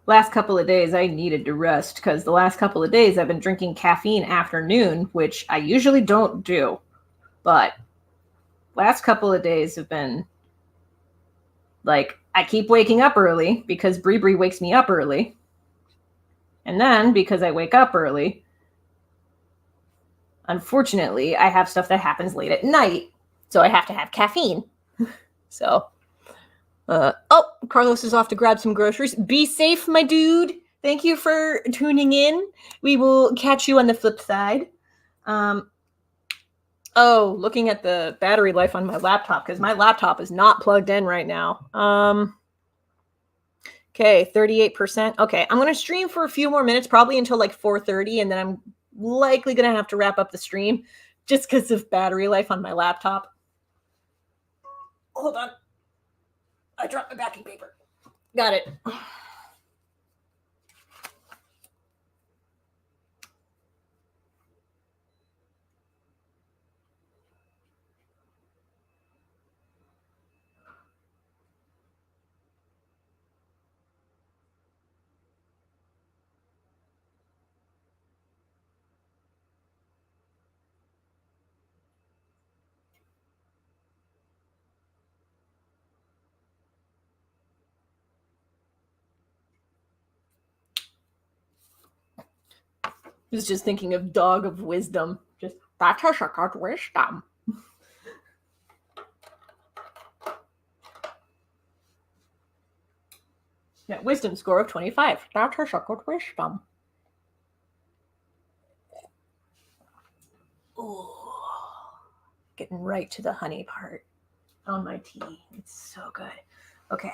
Last couple of days, I needed to rest because the last couple of days I've been drinking caffeine afternoon, which I usually don't do. But last couple of days have been like, I keep waking up early because Bree wakes me up early. And then because I wake up early, unfortunately, I have stuff that happens late at night. So I have to have caffeine. So, oh, Carlos is off to grab some groceries. Be safe, my dude. Thank you for tuning in. We will catch you on the flip side. Oh, looking at the battery life on my laptop, because my laptop is not plugged in right now. Okay, 38%. Okay, I'm going to stream for a few more minutes, probably until like 4:30, and then I'm likely going to have to wrap up the stream just because of battery life on my laptop. Hold on. I dropped my backing paper. Got it. I was just thinking of Dog of Wisdom. Just, that's a shortcut wisdom. Yeah, wisdom score of 25. That's a shortcut wisdom. Ooh, getting right to the honey part on my tea. It's so good. Okay.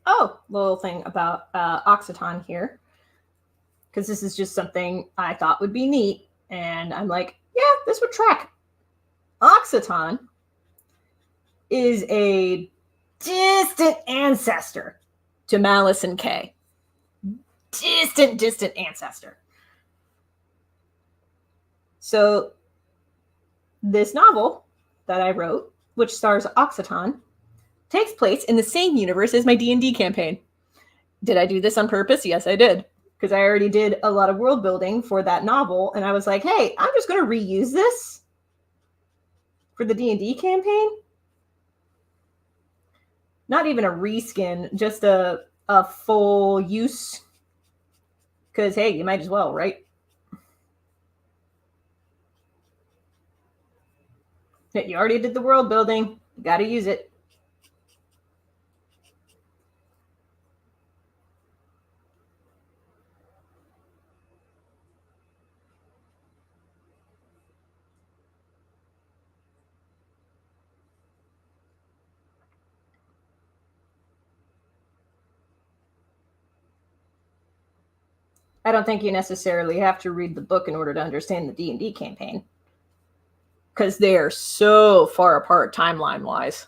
Oh, little thing about Occitan here, because this is just something I thought would be neat, and I'm like, yeah, this would track. Occitan is a distant ancestor to Malice and Kay. Distant ancestor. So this novel that I wrote, which stars Occitan, takes place in the same universe as my D&D campaign. Did I do this on purpose? Yes, I did. Because I already did a lot of world building for that novel, and I was like, hey, I'm just going to reuse this for the D&D campaign. Not even a reskin, just a full use. Because, hey, you might as well, right? You already did the world building. You got to use it. I don't think you necessarily have to read the book in order to understand the D&D campaign, because they are so far apart timeline-wise.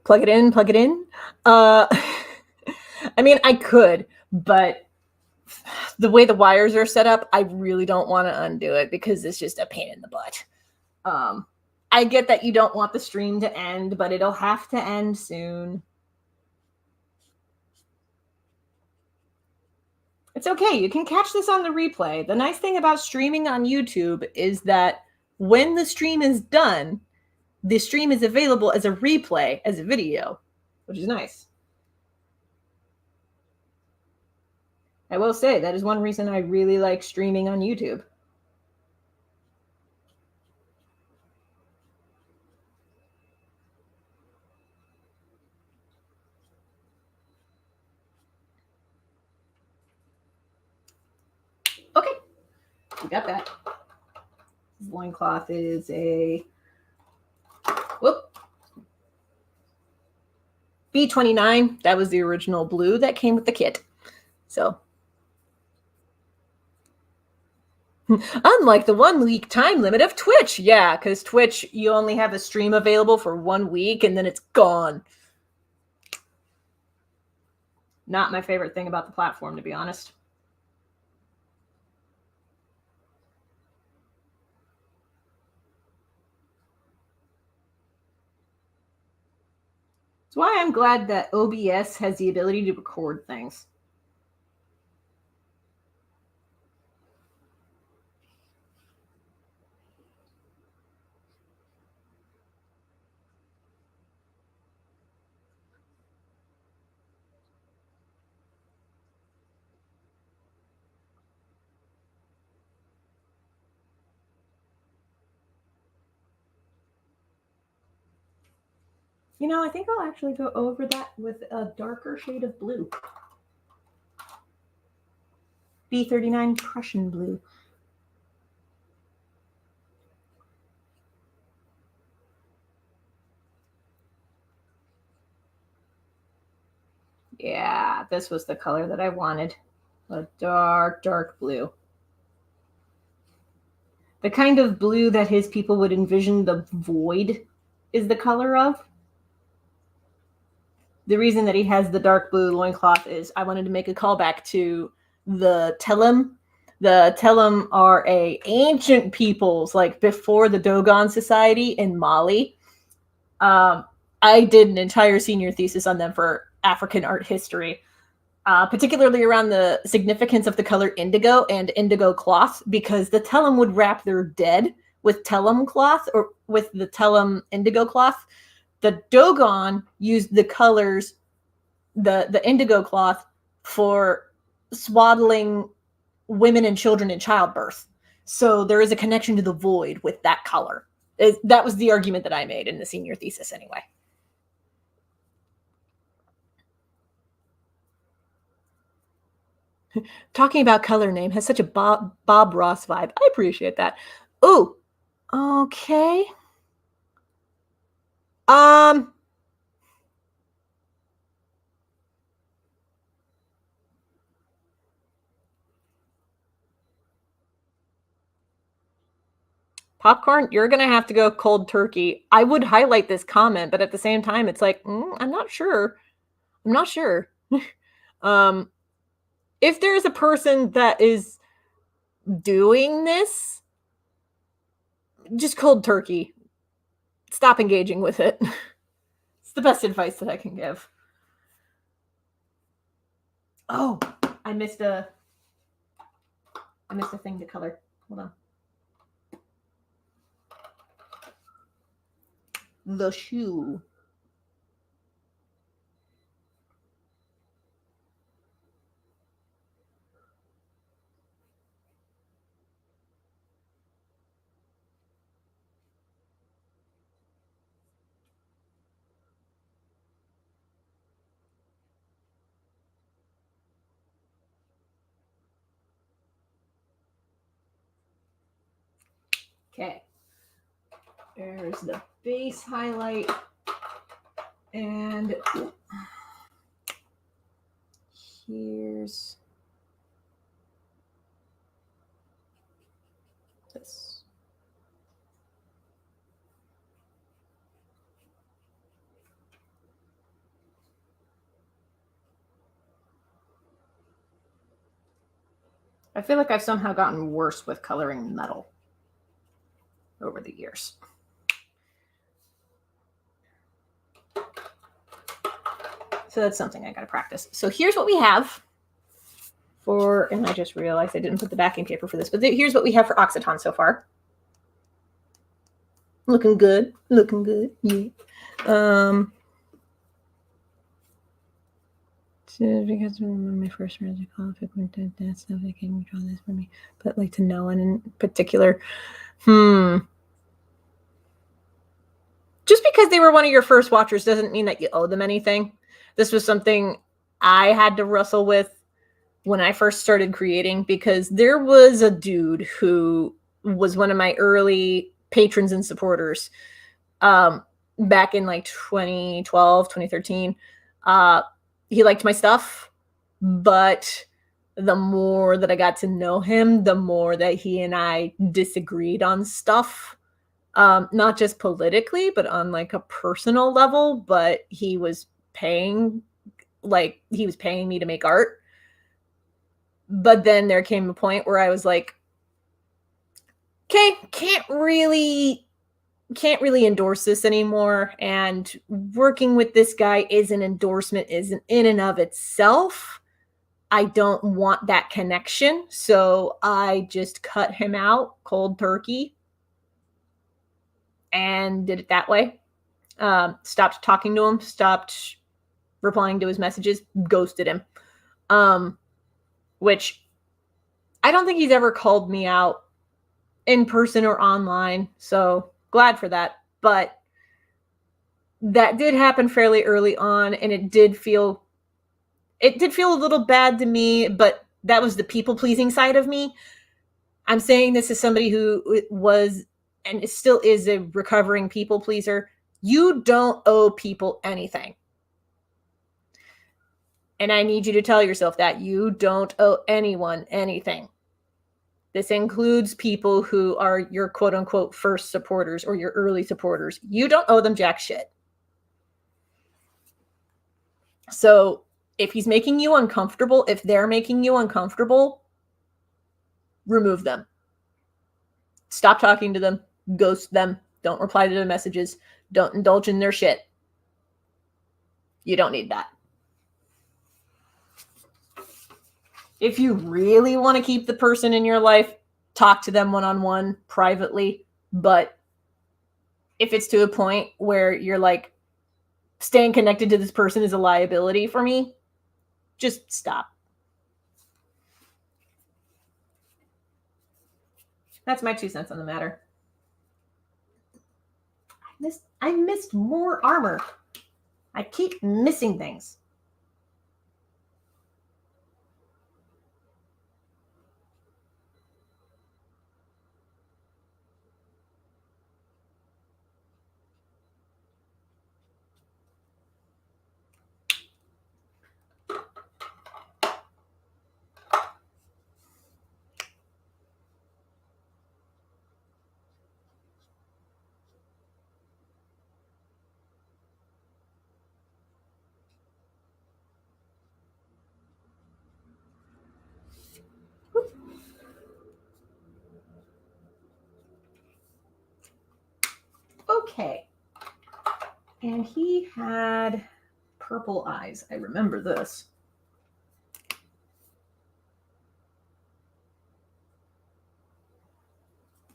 Plug it in. I mean, I could, but the way the wires are set up, I really don't want to undo it because it's just a pain in the butt. I get that you don't want the stream to end, but it'll have to end soon. It's okay. You can catch this on the replay. The nice thing about streaming on YouTube is that when the stream is done, the stream is available as a replay, as a video, which is nice. I will say that is one reason I really like streaming on YouTube. Okay, we got that. Loincloth is a B29. That was the original blue that came with the kit. So, unlike the 1 week time limit of Twitch. Yeah, because Twitch, you only have a stream available for 1 week and then it's gone. Not my favorite thing about the platform, to be honest. That's why I'm glad that OBS has the ability to record things. You know, I think I'll actually go over that with a darker shade of blue. B39 Prussian blue. Yeah, this was the color that I wanted. A dark blue. The kind of blue that his people would envision the void is the color of. The reason that he has the dark blue loincloth is I wanted to make a callback to the Telem. The Telem are a ancient peoples, like before the Dogon Society in Mali. I did an entire senior thesis on them for African art history, particularly around the significance of the color indigo and indigo cloth, because the Telem would wrap their dead with Telem cloth or with the Telem indigo cloth. The Dogon used the colors the indigo cloth for swaddling women and children in childbirth. So there is a connection to the void with that color. That was the argument that I made in the senior thesis anyway. Talking about color name has such a Bob Ross vibe. I appreciate that. Ooh, okay. Popcorn, you're going to have to go cold turkey. I would highlight this comment, but at the same time, it's like, I'm not sure. I'm not sure. If there's a person that is doing this, just cold turkey. Stop engaging with it. It's the best advice that I can give. Oh, I missed a thing to color. Hold on. The shoe. Okay. There's the base highlight. And here's this. I feel like I've somehow gotten worse with coloring metal over the years. So that's something I got to practice. So here's what we have for, and I just realized I didn't put the backing paper for this, but here's what we have for Occitan so far. Looking good. Looking good. Yeah. Because when my first read the that stuff, I can draw this for me. But like to no one in particular. Just because they were one of your first watchers doesn't mean that you owe them anything. This was something I had to wrestle with when I first started creating, because there was a dude who was one of my early patrons and supporters back in like 2012, 2013. He liked my stuff, but the more that I got to know him, the more that he and I disagreed on stuff. Not just politically, but on like a personal level. But he was paying me to make art. But then there came a point where I was like, okay, can't really endorse this anymore. And working with this guy is an endorsement, isn't in and of itself. I don't want that connection. So I just cut him out cold turkey and did it that way. Stopped talking to him, stopped replying to his messages, ghosted him. Which I don't think he's ever called me out in person or online. So glad for that. But that did happen fairly early on, and it did feel a little bad to me, but that was the people-pleasing side of me. I'm saying this as somebody who was and still is a recovering people pleaser. You don't owe people anything. And I need you to tell yourself that you don't owe anyone anything. This includes people who are your quote-unquote first supporters or your early supporters. You don't owe them jack shit. So if he's making you uncomfortable, if they're making you uncomfortable, remove them. Stop talking to them. Ghost them. Don't reply to their messages. Don't indulge in their shit. You don't need that. If you really want to keep the person in your life, talk to them one-on-one, privately. But if it's to a point where you're like staying connected to this person is a liability for me, just stop. That's my 2 cents on the matter. I missed more armor. I keep missing things. Okay. And he had purple eyes. I remember this.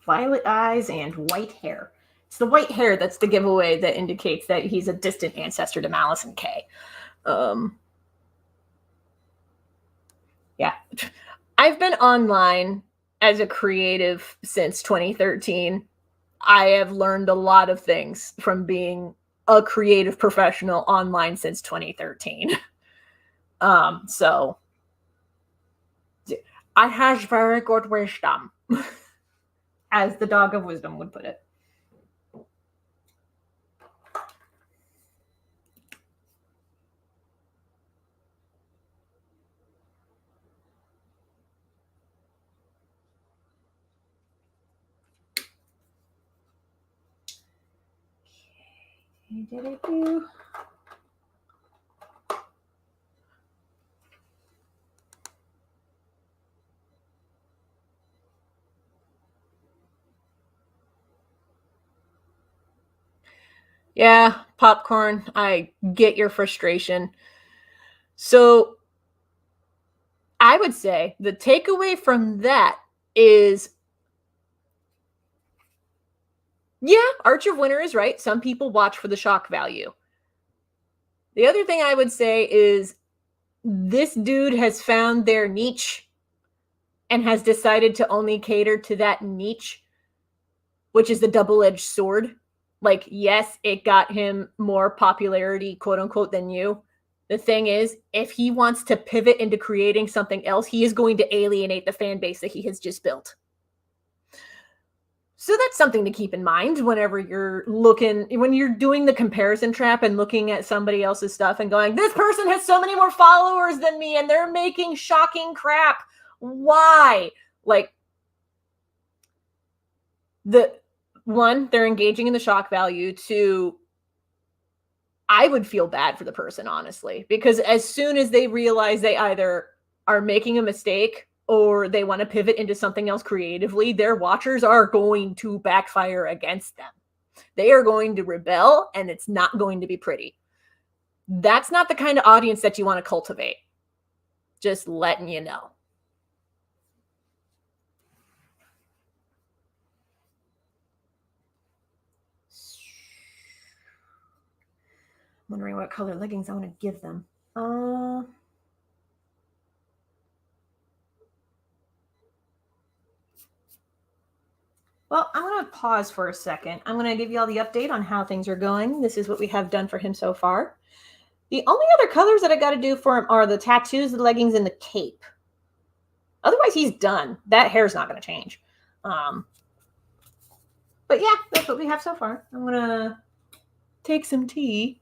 Violet eyes and white hair. It's the white hair that's the giveaway that indicates that he's a distant ancestor to Malice and Kay. Yeah. I've been online as a creative since 2013. I have learned a lot of things from being a creative professional online since 2013. So I have very good wisdom, as the dog of wisdom would put it. Okay, did it do? Yeah, popcorn, I get your frustration. So I would say the takeaway from that is, yeah, Arch of Winter is right. Some people watch for the shock value. The other thing I would say is this dude has found their niche and has decided to only cater to that niche, which is the double-edged sword. Like, yes, it got him more popularity, quote unquote, than you. The thing is, if he wants to pivot into creating something else, he is going to alienate the fan base that he has just built. So that's something to keep in mind whenever you're when you're doing the comparison trap and looking at somebody else's stuff and going, this person has so many more followers than me and they're making shocking crap. Why? Like, one, they're engaging in the shock value. Two, I would feel bad for the person, honestly, because as soon as they realize they either are making a mistake or they want to pivot into something else creatively, their watchers are going to backfire against them. They are going to rebel, and it's not going to be pretty. That's not the kind of audience that you want to cultivate. Just letting you know. Wondering what color leggings I want to give them. Well, I'm going to pause for a second. I'm going to give you all the update on how things are going. This is what we have done for him so far. The only other colors that I got to do for him are the tattoos, the leggings, and the cape. Otherwise, he's done. That hair's not going to change. But yeah, that's what we have so far. I'm going to take some tea.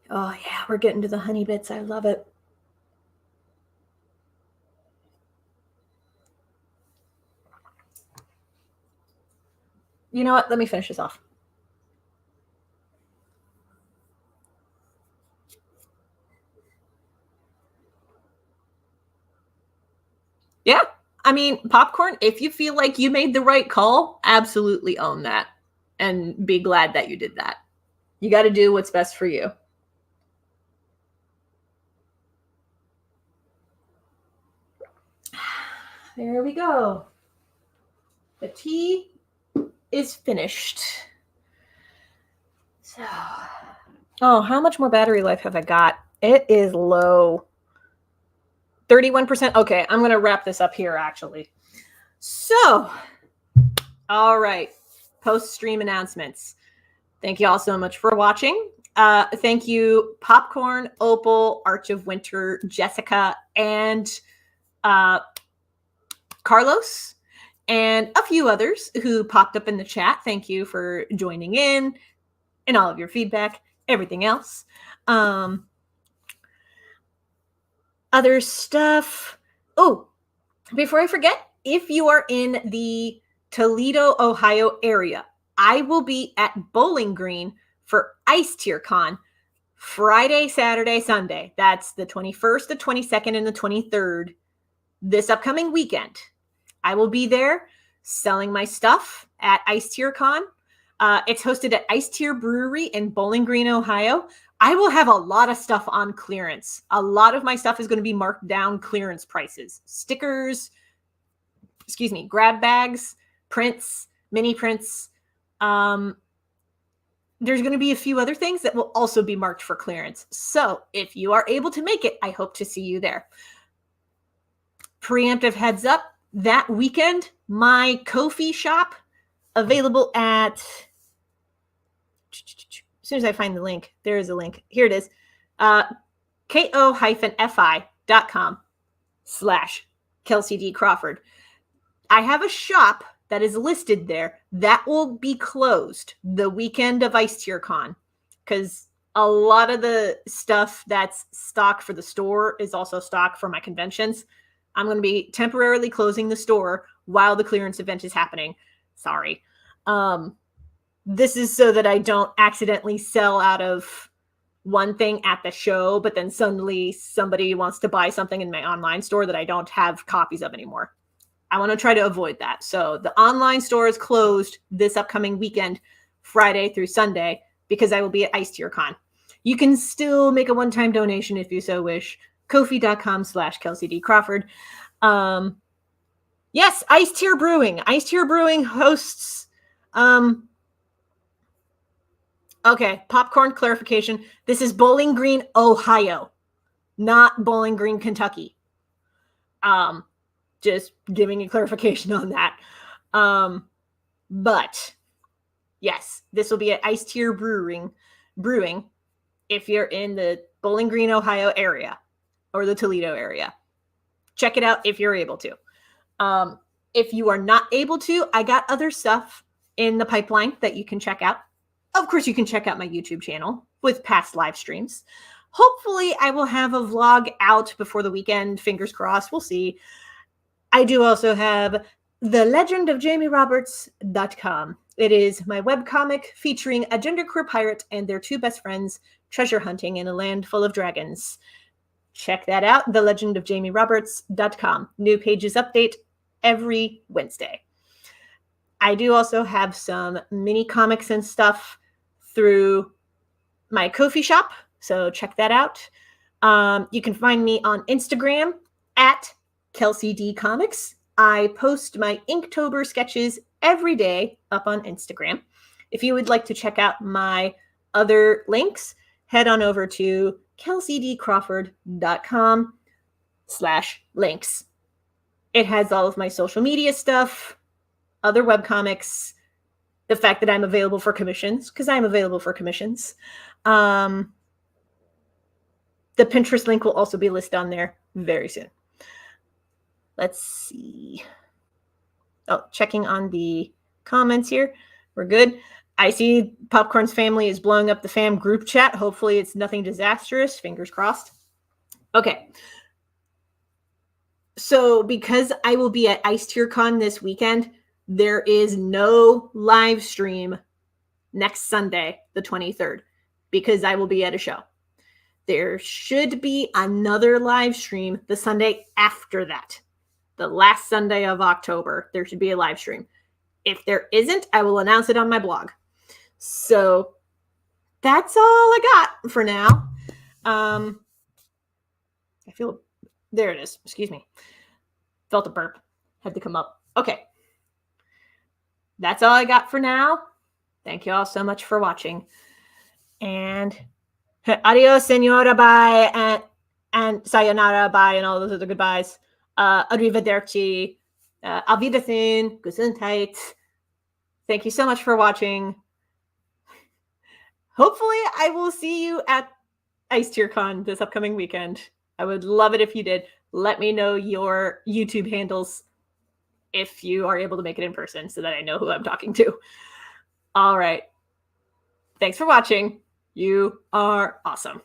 Oh, yeah, we're getting to the honey bits. I love it. You know what? Let me finish this off. Yeah. I mean, popcorn, if you feel like you made the right call, absolutely own that and be glad that you did that. You got to do what's best for you. There we go. The tea is finished. So, oh, how much more battery life have I got? It is low. 31%. Okay, I'm going to wrap this up here, actually. So, all right. Post-stream announcements. Thank you all so much for watching. Thank you, Popcorn, Opal, Arch of Winter, Jessica, and Carlos, and a few others who popped up in the chat. Thank you for joining in and all of your feedback, everything else. Other stuff. Oh, before I forget, if you are in the Toledo, Ohio area, I will be at Bowling Green for Ice Tier Con Friday, Saturday, Sunday. That's the 21st, the 22nd, and the 23rd this upcoming weekend. I will be there selling my stuff at Ice Tier Con. It's hosted at Ice Tier Brewery in Bowling Green, Ohio. I will have a lot of stuff on clearance. A lot of my stuff is going to be marked down clearance prices. Stickers, grab bags, prints, mini prints. There's going to be a few other things that will also be marked for clearance. So if you are able to make it, I hope to see you there. Preemptive heads up, that weekend, my Ko-fi shop, available at, as soon as I find the link, there is a link. Here it is, ko-fi.com/Kelsey D. Crawford. I have a shop that is listed there that will be closed the weekend of Ice Tier Con, because a lot of the stuff that's stock for the store is also stock for my conventions. I'm going to be temporarily closing the store while the clearance event is happening. Sorry. This is so that I don't accidentally sell out of one thing at the show, but then suddenly somebody wants to buy something in my online store that I don't have copies of anymore. I want to try to avoid that. So the online store is closed this upcoming weekend, Friday through Sunday, because I will be at Ice Tier Con. You can still make a one-time donation if you so wish. Ko-fi.com/Kelsey D. Crawford. Yes, Ice Tier Brewing. Ice Tier Brewing hosts. Okay, popcorn clarification. This is Bowling Green, Ohio, not Bowling Green, Kentucky. Just giving you clarification on that. But yes, this will be at Ice Tier Brewing if you're in the Bowling Green, Ohio area or the Toledo area. Check it out if you're able to. If you are not able to, I got other stuff in the pipeline that you can check out. Of course, you can check out my YouTube channel with past live streams. Hopefully, I will have a vlog out before the weekend. Fingers crossed. We'll see. I do also have thelegendofjamieroberts.com. It is my webcomic featuring a genderqueer pirate and their two best friends treasure hunting in a land full of dragons. Check that out, thelegendofjamieroberts.com. New pages update every Wednesday. I do also have some mini comics and stuff through my Ko-fi shop, so check that out. You can find me on Instagram at Kelsey D Comics. I post my Inktober sketches every day up on Instagram. If you would like to check out my other links, head on over to kelseydcrawford.com/links. It has all of my social media stuff, other webcomics, the fact that I'm available for commissions, because I'm available for commissions. The Pinterest link will also be listed on there very soon. Let's see. Oh, checking on the comments here. We're good. I see Popcorn's family is blowing up the fam group chat. Hopefully it's nothing disastrous. Fingers crossed. Okay. So because I will be at Ice Tier Con this weekend, there is no live stream next Sunday, the 23rd, because I will be at a show. There should be another live stream the Sunday after that. The last Sunday of October, there should be a live stream. If there isn't, I will announce it on my blog. So that's all I got for now. I feel, there it is. Excuse me. Felt a burp. Had to come up. Okay. that's all I got for now. Thank you all so much for watching. And adios, senora, bye, and sayonara, bye, and all those other goodbyes. Arrivederci, auf Wiedersehen, Gesundheit. Thank you so much for watching. Hopefully, I will see you at IceTierCon this upcoming weekend. I would love it if you did. Let me know your YouTube handles if you are able to make it in person so that I know who I'm talking to. All right. Thanks for watching. You are awesome.